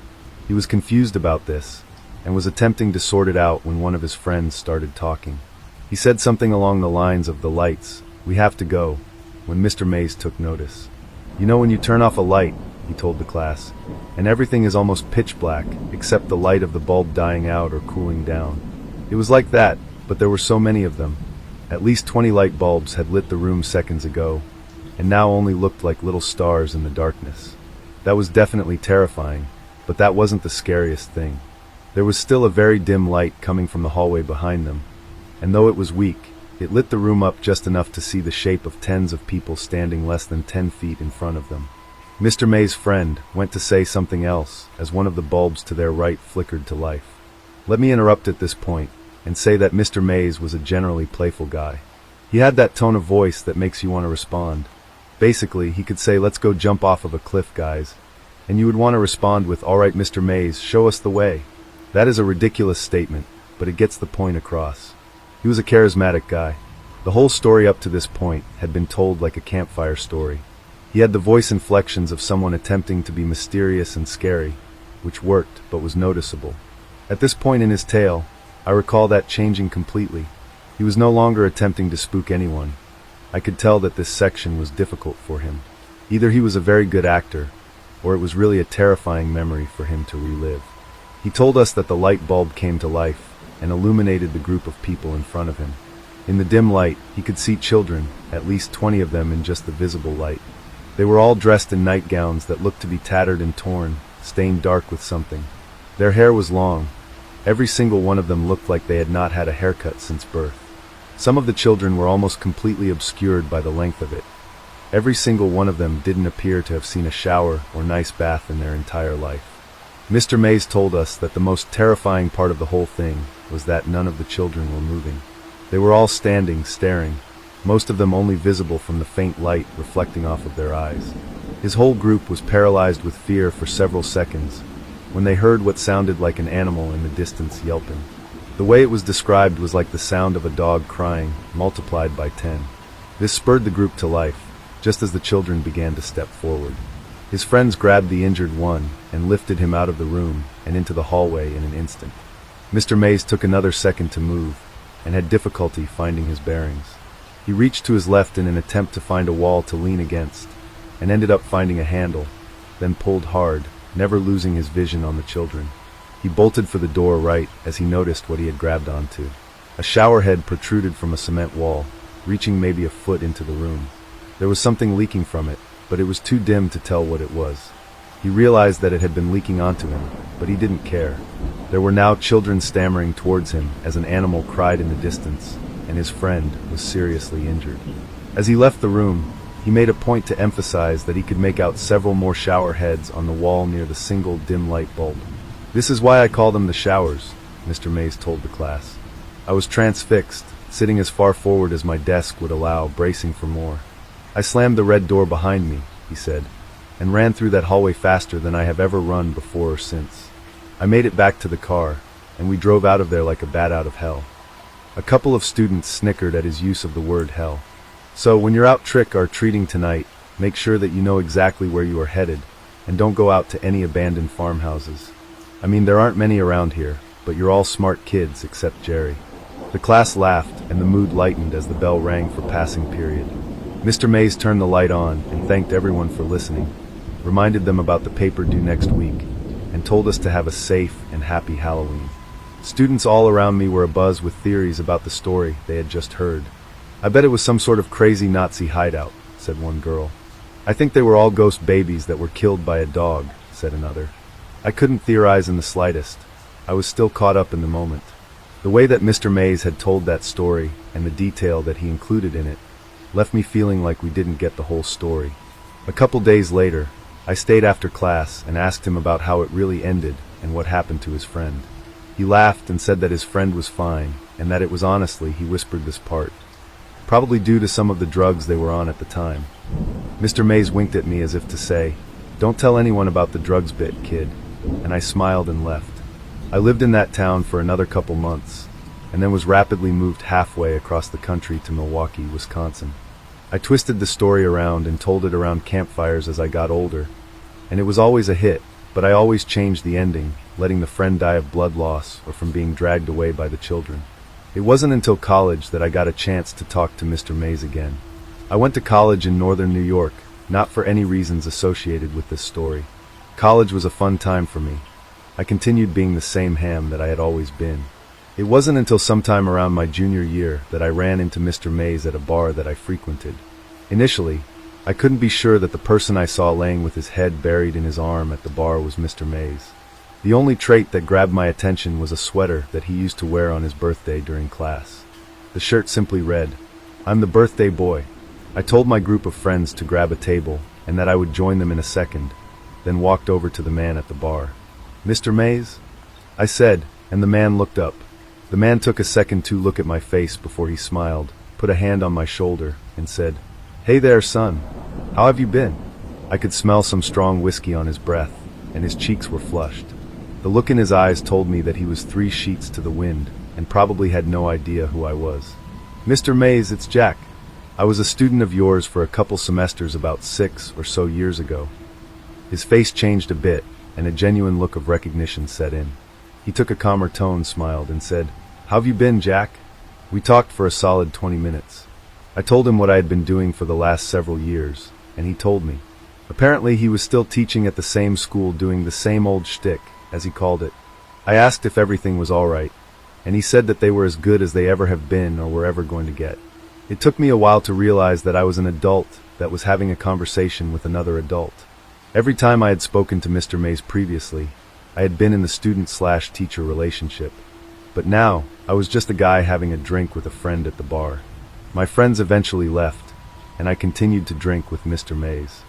He was confused about this, and was attempting to sort it out when one of his friends started talking. He said something along the lines of, "The lights, we have to go," when Mr. Mays took notice. "You know when you turn off a light," he told the class, "and everything is almost pitch black, except the light of the bulb dying out or cooling down. It was like that, but there were so many of them. At least 20 light bulbs had lit the room seconds ago, and now only looked like little stars in the darkness. That was definitely terrifying, but that wasn't the scariest thing. There was still a very dim light coming from the hallway behind them, and though it was weak, it lit the room up just enough to see the shape of tens of people standing less than 10 feet in front of them." Mr. May's friend went to say something else as one of the bulbs to their right flickered to life. Let me interrupt at this point and say that Mr. Mays was a generally playful guy. He had that tone of voice that makes you want to respond. Basically, he could say, "Let's go jump off of a cliff, guys," and you would want to respond with, "All right, Mr. Mays, show us the way." That is a ridiculous statement, but it gets the point across. He was a charismatic guy. The whole story up to this point had been told like a campfire story. He had the voice inflections of someone attempting to be mysterious and scary, which worked but was noticeable. At this point in his tale, I recall that changing completely. He was no longer attempting to spook anyone. I could tell that this section was difficult for him. Either he was a very good actor, or it was really a terrifying memory for him to relive. He told us that the light bulb came to life and illuminated the group of people in front of him. In the dim light, he could see children, at least 20 of them in just the visible light. They were all dressed in nightgowns that looked to be tattered and torn, stained dark with something. Their hair was long. Every single one of them looked like they had not had a haircut since birth. Some of the children were almost completely obscured by the length of it. Every single one of them didn't appear to have seen a shower or nice bath in their entire life. Mr. Mays told us that the most terrifying part of the whole thing was that none of the children were moving. They were all standing, staring, most of them only visible from the faint light reflecting off of their eyes. His whole group was paralyzed with fear for several seconds when they heard what sounded like an animal in the distance yelping. The way it was described was like the sound of a dog crying, multiplied by 10. This spurred the group to life, just as the children began to step forward. His friends grabbed the injured one and lifted him out of the room and into the hallway in an instant. Mr. Mays took another second to move and had difficulty finding his bearings. He reached to his left in an attempt to find a wall to lean against and ended up finding a handle, then pulled hard, never losing his vision on the children. He bolted for the door right as he noticed what he had grabbed onto. A shower head protruded from a cement wall, reaching maybe a foot into the room. There was something leaking from it, but it was too dim to tell what it was. He realized that it had been leaking onto him, but he didn't care. There were now children stammering towards him as an animal cried in the distance, and his friend was seriously injured. As he left the room, he made a point to emphasize that he could make out several more shower heads on the wall near the single dim light bulb. "This is why I call them the showers," Mr. Mays told the class. I was transfixed, sitting as far forward as my desk would allow, bracing for more. "I slammed the red door behind me," he said, "and ran through that hallway faster than I have ever run before or since. I made it back to the car, and we drove out of there like a bat out of hell." A couple of students snickered at his use of the word hell. So when you're out trick or treating tonight, make sure that you know exactly where you are headed, and don't go out to any abandoned farmhouses. I mean, there aren't many around here, but you're all smart kids except Jerry. The class laughed, and the mood lightened as the bell rang for passing period. Mr. Mays turned the light on and thanked everyone for listening, reminded them about the paper due next week, and told us to have a safe and happy Halloween. Students all around me were abuzz with theories about the story they had just heard. "I bet it was some sort of crazy Nazi hideout," said one girl. "I think they were all ghost babies that were killed by a dog," said another. I couldn't theorize in the slightest. I was still caught up in the moment. The way that Mr. Mays had told that story, and the detail that he included in it, left me feeling like we didn't get the whole story. A couple days later, I stayed after class and asked him about how it really ended and what happened to his friend. He laughed and said that his friend was fine, and that it was honestly he whispered this part, probably due to some of the drugs they were on at the time. Mr. Mays winked at me as if to say, "Don't tell anyone about the drugs bit, kid," and I smiled and left. I lived in that town for another couple months, and then was rapidly moved halfway across the country to Milwaukee, Wisconsin. I twisted the story around and told it around campfires as I got older, and it was always a hit, but I always changed the ending, letting the friend die of blood loss or from being dragged away by the children. It wasn't until college that I got a chance to talk to Mr. Mays again. I went to college in northern New York, not for any reasons associated with this story. College was a fun time for me. I continued being the same ham that I had always been. It wasn't until sometime around my junior year that I ran into Mr. Mays at a bar that I frequented. Initially, I couldn't be sure that the person I saw laying with his head buried in his arm at the bar was Mr. Mays. The only trait that grabbed my attention was a sweater that he used to wear on his birthday during class. The shirt simply read, "I'm the birthday boy." I told my group of friends to grab a table and that I would join them in a second, then walked over to the man at the bar. "Mr. Mays?" I said, and the man looked up. The man took a second to look at my face before he smiled, put a hand on my shoulder, and said, "Hey there, son. How have you been?" I could smell some strong whiskey on his breath, and his cheeks were flushed. The look in his eyes told me that he was 3 sheets to the wind, and probably had no idea who I was. "Mr. Mays, it's Jack. I was a student of yours for a couple semesters about 6 or so years ago." His face changed a bit, and a genuine look of recognition set in. He took a calmer tone, smiled, and said, "How've you been, Jack?" We talked for a solid 20 minutes. I told him what I had been doing for the last several years, and he told me. Apparently he was still teaching at the same school doing the same old shtick, as he called it. I asked if everything was all right, and he said that they were as good as they ever have been or were ever going to get. It took me a while to realize that I was an adult that was having a conversation with another adult. Every time I had spoken to Mr. Mays previously, I had been in the student-slash-teacher relationship. But now, I was just a guy having a drink with a friend at the bar. My friends eventually left, and I continued to drink with Mr. Mays.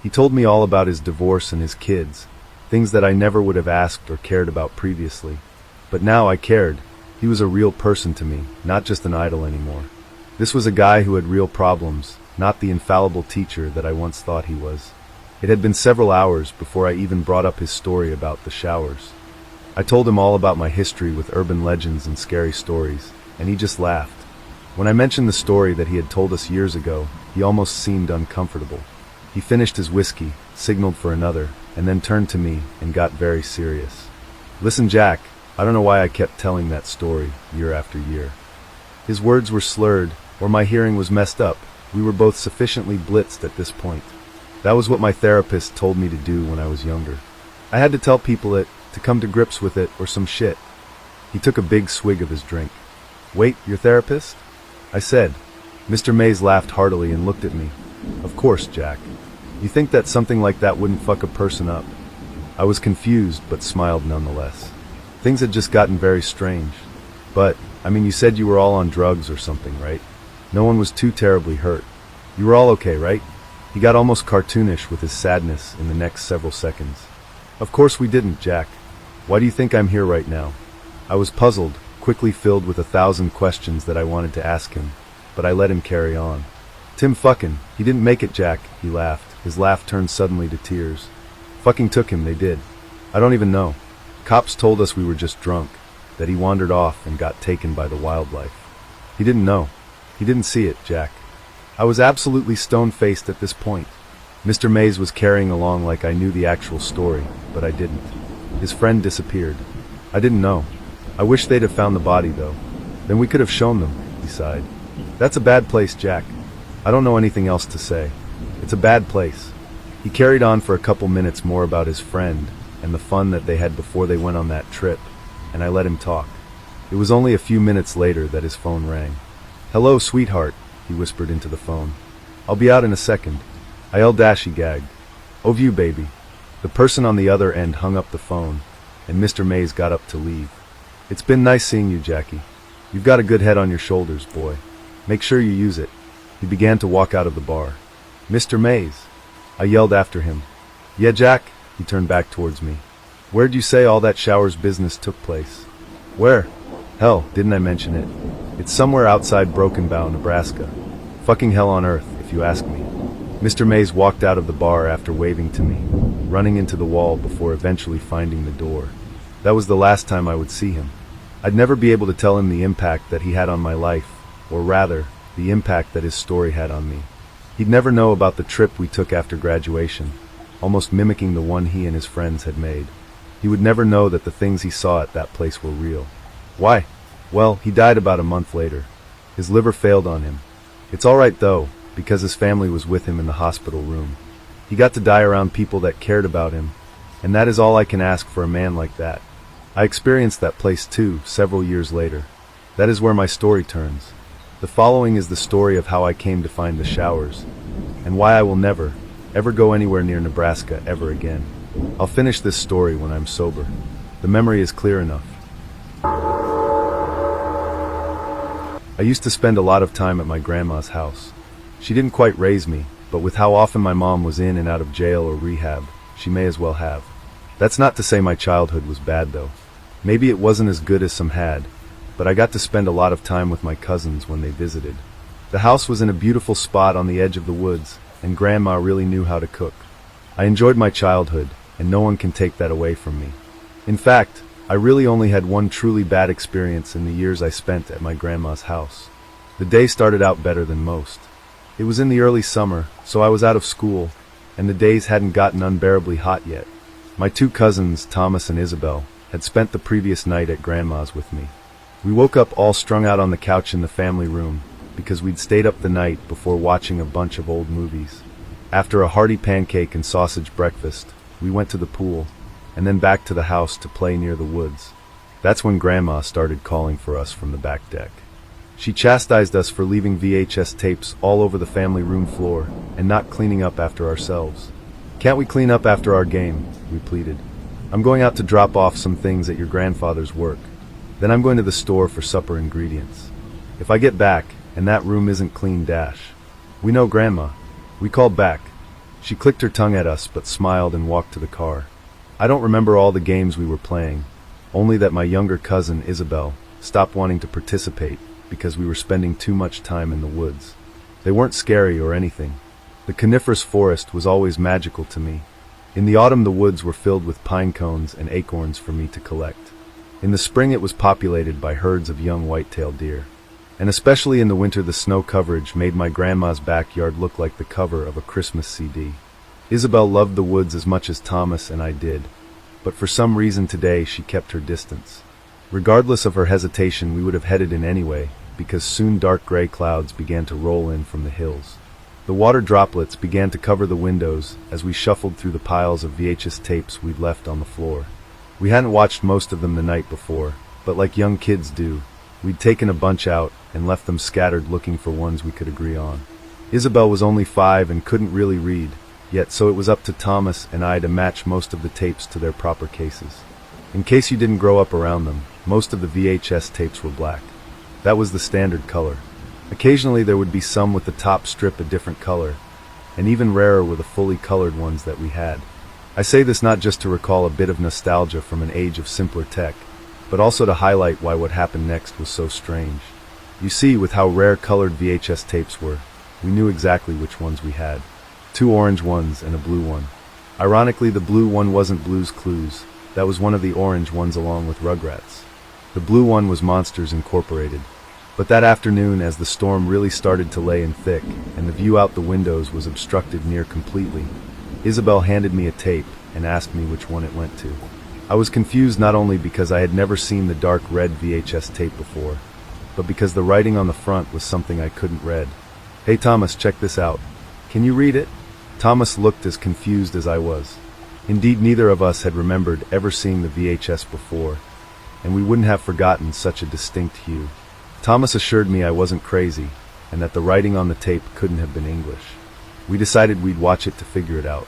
He told me all about his divorce and his kids, things that I never would have asked or cared about previously. But now I cared. He was a real person to me, not just an idol anymore. This was a guy who had real problems, not the infallible teacher that I once thought he was. It had been several hours before I even brought up his story about the showers. I told him all about my history with urban legends and scary stories, and he just laughed. When I mentioned the story that he had told us years ago, he almost seemed uncomfortable. He finished his whiskey, signaled for another, and then turned to me and got very serious. "Listen, Jack, I don't know why I kept telling that story year after year." His words were slurred, or my hearing was messed up. We were both sufficiently blitzed at this point. That was what my therapist told me to do when I was younger. I had to tell people it, to come to grips with it, or some shit. He took a big swig of his drink. "Wait, your therapist?" I said. Mr. Mays laughed heartily and looked at me. "Of course, Jack. You think that something like that wouldn't fuck a person up?" I was confused, but smiled nonetheless. Things had just gotten very strange. "But, I mean, you said you were all on drugs or something, right? No one was too terribly hurt. You were all okay, right?" He got almost cartoonish with his sadness in the next several seconds. "Of course we didn't, Jack. Why do you think I'm here right now?" I was puzzled, quickly filled with 1,000 questions that I wanted to ask him, but I let him carry on. "Tim fucking, he didn't make it, Jack," he laughed. His laugh turned suddenly to tears. "Fucking took him, they did. I don't even know. Cops told us we were just drunk, that he wandered off and got taken by the wildlife. He didn't know. He didn't see it, Jack." I was absolutely stone-faced at this point. Mr. Mays was carrying along like I knew the actual story, but I didn't. His friend disappeared. I didn't know. I wish they'd have found the body, though. Then we could have shown them, he sighed. That's a bad place, Jack. I don't know anything else to say. It's a bad place. He carried on for a couple minutes more about his friend and the fun that they had before they went on that trip, and I let him talk. It was only a few minutes later that his phone rang. "Hello, sweetheart," he whispered into the phone. "I'll be out in a second." I yelled, he gagged. "Oh, you baby." The person on the other end hung up the phone, and Mr. Mays got up to leave. "It's been nice seeing you, Jackie. You've got a good head on your shoulders, boy. Make sure you use it." He began to walk out of the bar. "Mr. Mays," I yelled after him. "Yeah, Jack?" He turned back towards me. "Where'd you say all that showers business took place?" "Where? Hell, didn't I mention it? It's somewhere outside Broken Bow, Nebraska. Fucking hell on earth, if you ask me." Mr. Mays walked out of the bar after waving to me, running into the wall before eventually finding the door. That was the last time I would see him. I'd never be able to tell him the impact that he had on my life, or rather, the impact that his story had on me. He'd never know about the trip we took after graduation, almost mimicking the one he and his friends had made. He would never know that the things he saw at that place were real. Why? Well, he died about a month later. His liver failed on him. It's all right though, because his family was with him in the hospital room. He got to die around people that cared about him, and that is all I can ask for a man like that. I experienced that place too, several years later. That is where my story turns. The following is the story of how I came to find the showers, and why I will never, ever go anywhere near Nebraska ever again. I'll finish this story when I'm sober. The memory is clear enough. I used to spend a lot of time at my grandma's house. She didn't quite raise me, but with how often my mom was in and out of jail or rehab, she may as well have. That's not to say my childhood was bad though. Maybe it wasn't as good as some had, but I got to spend a lot of time with my cousins when they visited. The house was in a beautiful spot on the edge of the woods, and Grandma really knew how to cook. I enjoyed my childhood, and no one can take that away from me. In fact, I really only had one truly bad experience in the years I spent at my grandma's house. The day started out better than most. It was in the early summer, so I was out of school, and the days hadn't gotten unbearably hot yet. My two cousins, Thomas and Isabel, had spent the previous night at Grandma's with me. We woke up all strung out on the couch in the family room, because we'd stayed up the night before watching a bunch of old movies. After a hearty pancake and sausage breakfast, we went to the pool, and then back to the house to play near the woods. That's when Grandma started calling for us from the back deck. She chastised us for leaving VHS tapes all over the family room floor and not cleaning up after ourselves. "Can't we clean up after our game?" we pleaded. "I'm going out to drop off some things at your grandfather's work. Then I'm going to the store for supper ingredients. If I get back, and that room isn't clean, We know, Grandma." We called back. She clicked her tongue at us but smiled and walked to the car. I don't remember all the games we were playing, only that my younger cousin, Isabel, stopped wanting to participate because we were spending too much time in the woods. They weren't scary or anything. The coniferous forest was always magical to me. In the autumn the woods were filled with pine cones and acorns for me to collect. In the spring it was populated by herds of young white-tailed deer. And especially in the winter the snow coverage made my grandma's backyard look like the cover of a Christmas CD. Isabel loved the woods as much as Thomas and I did, but for some reason today she kept her distance. Regardless of her hesitation, we would have headed in anyway, because soon dark gray clouds began to roll in from the hills. The water droplets began to cover the windows as we shuffled through the piles of VHS tapes we'd left on the floor. We hadn't watched most of them the night before, but like young kids do, we'd taken a bunch out and left them scattered looking for ones we could agree on. Isabel was only 5 and couldn't really read, yet so it was up to Thomas and I to match most of the tapes to their proper cases. In case you didn't grow up around them, most of the VHS tapes were black. That was the standard color. Occasionally there would be some with the top strip a different color, and even rarer were the fully colored ones that we had. I say this not just to recall a bit of nostalgia from an age of simpler tech, but also to highlight why what happened next was so strange. You see, with how rare colored VHS tapes were, we knew exactly which ones we had. 2 orange ones and a blue one. Ironically, the blue one wasn't Blue's Clues. That was one of the orange ones along with Rugrats. The blue one was Monsters Incorporated. But that afternoon, as the storm really started to lay in thick, and the view out the windows was obstructed near completely, Isabel handed me a tape and asked me which one it went to. I was confused not only because I had never seen the dark red VHS tape before, but because the writing on the front was something I couldn't read. "Hey Thomas, check this out. Can you read it?" Thomas looked as confused as I was. Indeed, neither of us had remembered ever seeing the VHS before, and we wouldn't have forgotten such a distinct hue. Thomas assured me I wasn't crazy, and that the writing on the tape couldn't have been English. We decided we'd watch it to figure it out.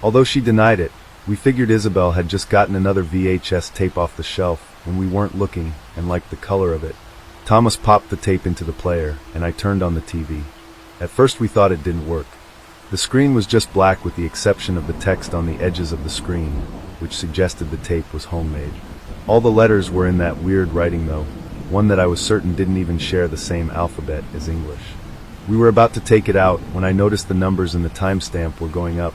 Although she denied it, we figured Isabel had just gotten another VHS tape off the shelf when we weren't looking and liked the color of it. Thomas popped the tape into the player, and I turned on the TV. At first we thought it didn't work. The screen was just black with the exception of the text on the edges of the screen, which suggested the tape was homemade. All the letters were in that weird writing though, one that I was certain didn't even share the same alphabet as English. We were about to take it out when I noticed the numbers in the timestamp were going up,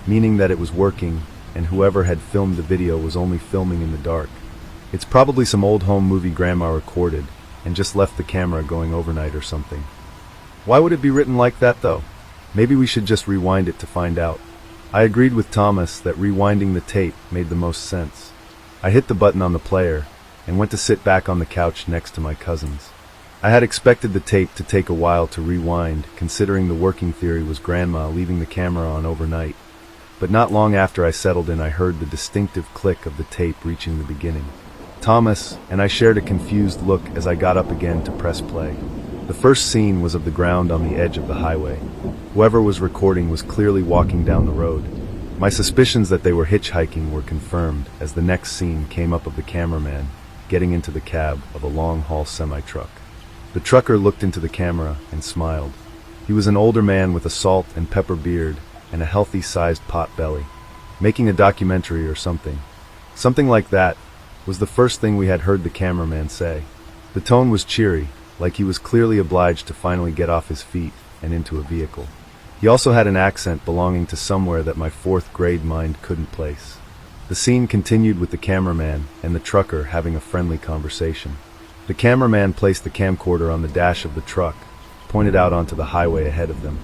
meaning that it was working, and whoever had filmed the video was only filming in the dark. It's probably some old home movie grandma recorded, and just left the camera going overnight or something. Why would it be written like that though? Maybe we should just rewind it to find out. I agreed with Thomas that rewinding the tape made the most sense. I hit the button on the player, and went to sit back on the couch next to my cousins. I had expected the tape to take a while to rewind, considering the working theory was Grandma leaving the camera on overnight. But not long after I settled in, I heard the distinctive click of the tape reaching the beginning. Thomas and I shared a confused look as I got up again to press play. The first scene was of the ground on the edge of the highway. Whoever was recording was clearly walking down the road. My suspicions that they were hitchhiking were confirmed as the next scene came up of the cameraman getting into the cab of a long-haul semi-truck. The trucker looked into the camera and smiled. He was an older man with a salt and pepper beard and a healthy-sized pot belly. Making a documentary or something. Something like that was the first thing we had heard the cameraman say. The tone was cheery, like he was clearly obliged to finally get off his feet and into a vehicle. He also had an accent belonging to somewhere that my fourth-grade mind couldn't place. The scene continued with the cameraman and the trucker having a friendly conversation. The cameraman placed the camcorder on the dash of the truck, pointed out onto the highway ahead of them.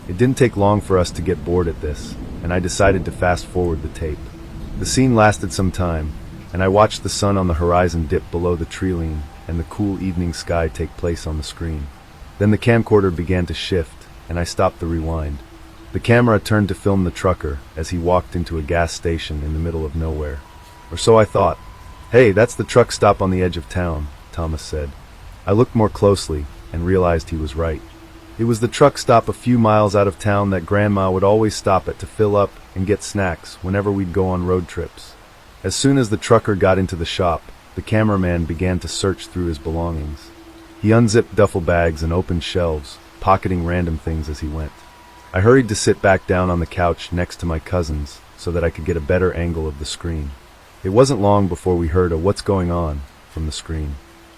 It didn't take long for us to get bored at this, and I decided to fast-forward the tape. The scene lasted some time, and I watched the sun on the horizon dip below the tree line and the cool evening sky take place on the screen. Then the camcorder began to shift, and I stopped the rewind. The camera turned to film the trucker as he walked into a gas station in the middle of nowhere. Or so I thought. "Hey, that's the truck stop on the edge of town," Thomas said. I looked more closely and realized he was right. It was the truck stop a few miles out of town that Grandma would always stop at to fill up and get snacks whenever we'd go on road trips. As soon as the trucker got into the shop, the cameraman began to search through his belongings. He unzipped duffel bags and opened shelves, pocketing random things as he went. I hurried to sit back down on the couch next to my cousins so that I could get a better angle of the screen. It wasn't long before we heard a "what's going on" from the screen.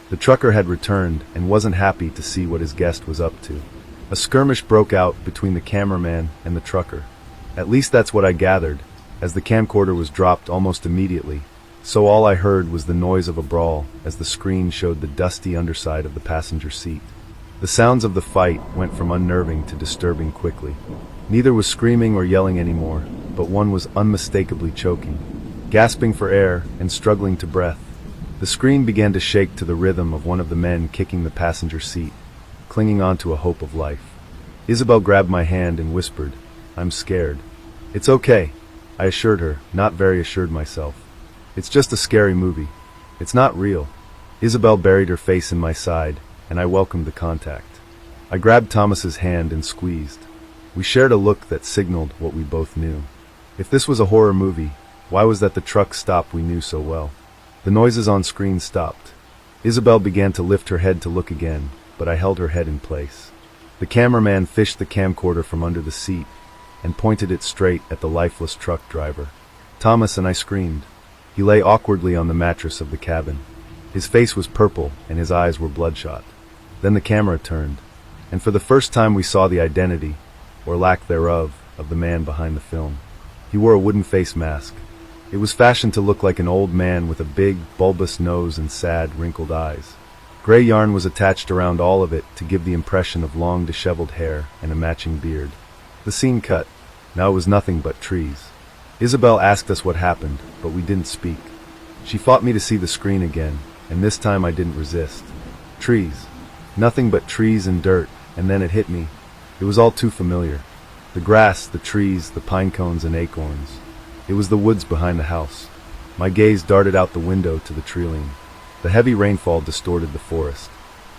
The trucker had returned and wasn't happy to see what his guest was up to. A skirmish broke out between the cameraman and the trucker. At least that's what I gathered, as the camcorder was dropped almost immediately, so all I heard was the noise of a brawl as the screen showed the dusty underside of the passenger seat. The sounds of the fight went from unnerving to disturbing quickly. Neither was screaming or yelling anymore, but one was unmistakably choking, gasping for air and struggling to breath. The screen began to shake to the rhythm of one of the men kicking the passenger seat, clinging on to a hope of life. Isabel grabbed my hand and whispered, "I'm scared." "It's okay," I assured her, not very assured myself. "It's just a scary movie. It's not real." Isabel buried her face in my side, and I welcomed the contact. I grabbed Thomas's hand and squeezed. We shared a look that signaled what we both knew. If this was a horror movie, why was that the truck stop we knew so well? The noises on screen stopped. Isabel began to lift her head to look again, but I held her head in place. The cameraman fished the camcorder from under the seat and pointed it straight at the lifeless truck driver. Thomas and I screamed. He lay awkwardly on the mattress of the cabin. His face was purple and his eyes were bloodshot. Then the camera turned, and for the first time we saw the identity, or lack thereof, of the man behind the film. He wore a wooden face mask. It was fashioned to look like an old man with a big, bulbous nose and sad, wrinkled eyes. Gray yarn was attached around all of it to give the impression of long disheveled hair and a matching beard. The scene cut. Now it was nothing but trees. Isabel asked us what happened, but we didn't speak. She fought me to see the screen again, and this time I didn't resist. Trees. Nothing but trees and dirt, and then it hit me. It was all too familiar. The grass, the trees, the pine cones and acorns. It was the woods behind the house. My gaze darted out the window to the treeline. The heavy rainfall distorted the forest.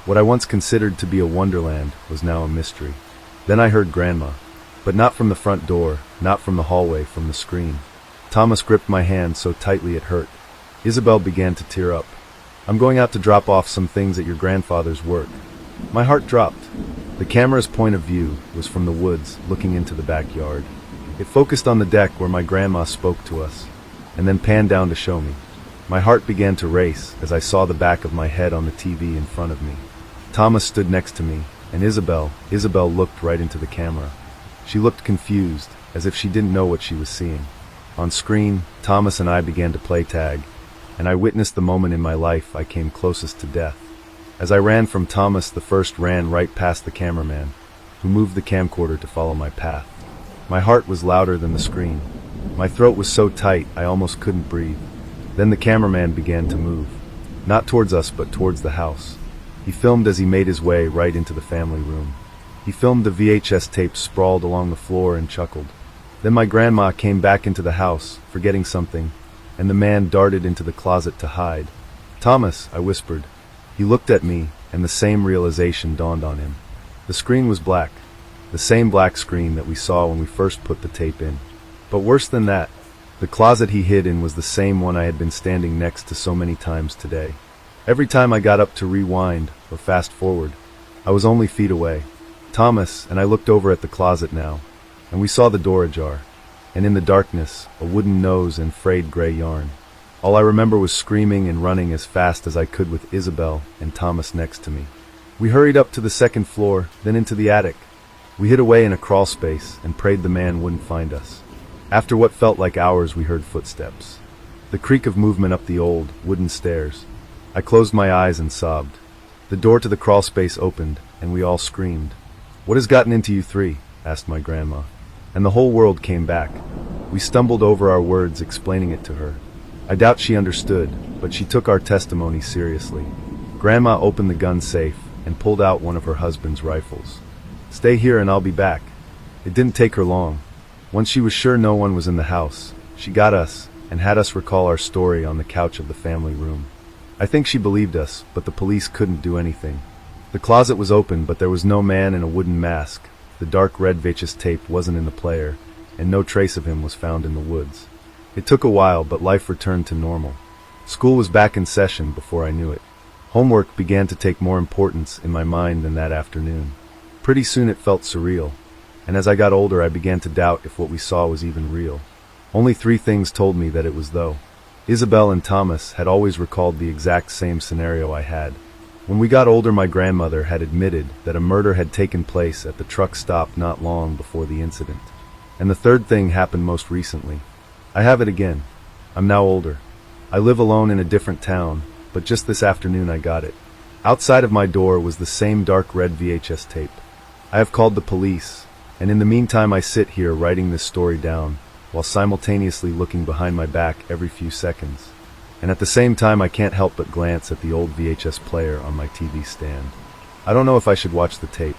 What I once considered to be a wonderland was now a mystery. Then I heard Grandma. But not from the front door, not from the hallway, from the screen. Thomas gripped my hand so tightly it hurt. Isabel began to tear up. "I'm going out to drop off some things at your grandfather's work." My heart dropped. The camera's point of view was from the woods, looking into the backyard. It focused on the deck where my grandma spoke to us, and then panned down to show me. My heart began to race as I saw the back of my head on the TV in front of me. Thomas stood next to me, and Isabel looked right into the camera. She looked confused, as if she didn't know what she was seeing. On screen, Thomas and I began to play tag, and I witnessed the moment in my life I came closest to death. As I ran from Thomas, the first ran right past the cameraman, who moved the camcorder to follow my path. My heart was louder than the screen. My throat was so tight I almost couldn't breathe. Then the cameraman began to move, not towards us but towards the house. He filmed as he made his way right into the family room. He filmed the VHS tape sprawled along the floor and chuckled. Then my grandma came back into the house, forgetting something, and the man darted into the closet to hide. "Thomas," I whispered. He looked at me, and the same realization dawned on him. The screen was black, the same black screen that we saw when we first put the tape in. But worse than that, the closet he hid in was the same one I had been standing next to so many times today. Every time I got up to rewind or fast forward, I was only feet away. Thomas and I looked over at the closet now, and we saw the door ajar, and in the darkness, a wooden nose and frayed gray yarn. All I remember was screaming and running as fast as I could with Isabel and Thomas next to me. We hurried up to the second floor, then into the attic. We hid away in a crawl space and prayed the man wouldn't find us. After what felt like hours, we heard footsteps. The creak of movement up the old, wooden stairs. I closed my eyes and sobbed. The door to the crawl space opened, and we all screamed. "What has gotten into you three?" asked my grandma. And the whole world came back. We stumbled over our words explaining it to her. I doubt she understood, but she took our testimony seriously. Grandma opened the gun safe and pulled out one of her husband's rifles. "Stay here and I'll be back." It didn't take her long. Once she was sure no one was in the house, she got us and had us recall our story on the couch of the family room. I think she believed us, but the police couldn't do anything. The closet was open, but there was no man in a wooden mask. The dark red VHS tape wasn't in the player, and no trace of him was found in the woods. It took a while, but life returned to normal. School was back in session before I knew it. Homework began to take more importance in my mind than that afternoon. Pretty soon it felt surreal, and as I got older I began to doubt if what we saw was even real. Only 3 things told me that it was though. Isabel and Thomas had always recalled the exact same scenario I had. When we got older, my grandmother had admitted that a murder had taken place at the truck stop not long before the incident. And the 3rd thing happened most recently. I have it again. I'm now older. I live alone in a different town, but just this afternoon I got it. Outside of my door was the same dark red VHS tape. I have called the police, and in the meantime I sit here writing this story down, while simultaneously looking behind my back every few seconds. And at the same time I can't help but glance at the old VHS player on my TV stand. I don't know if I should watch the tape.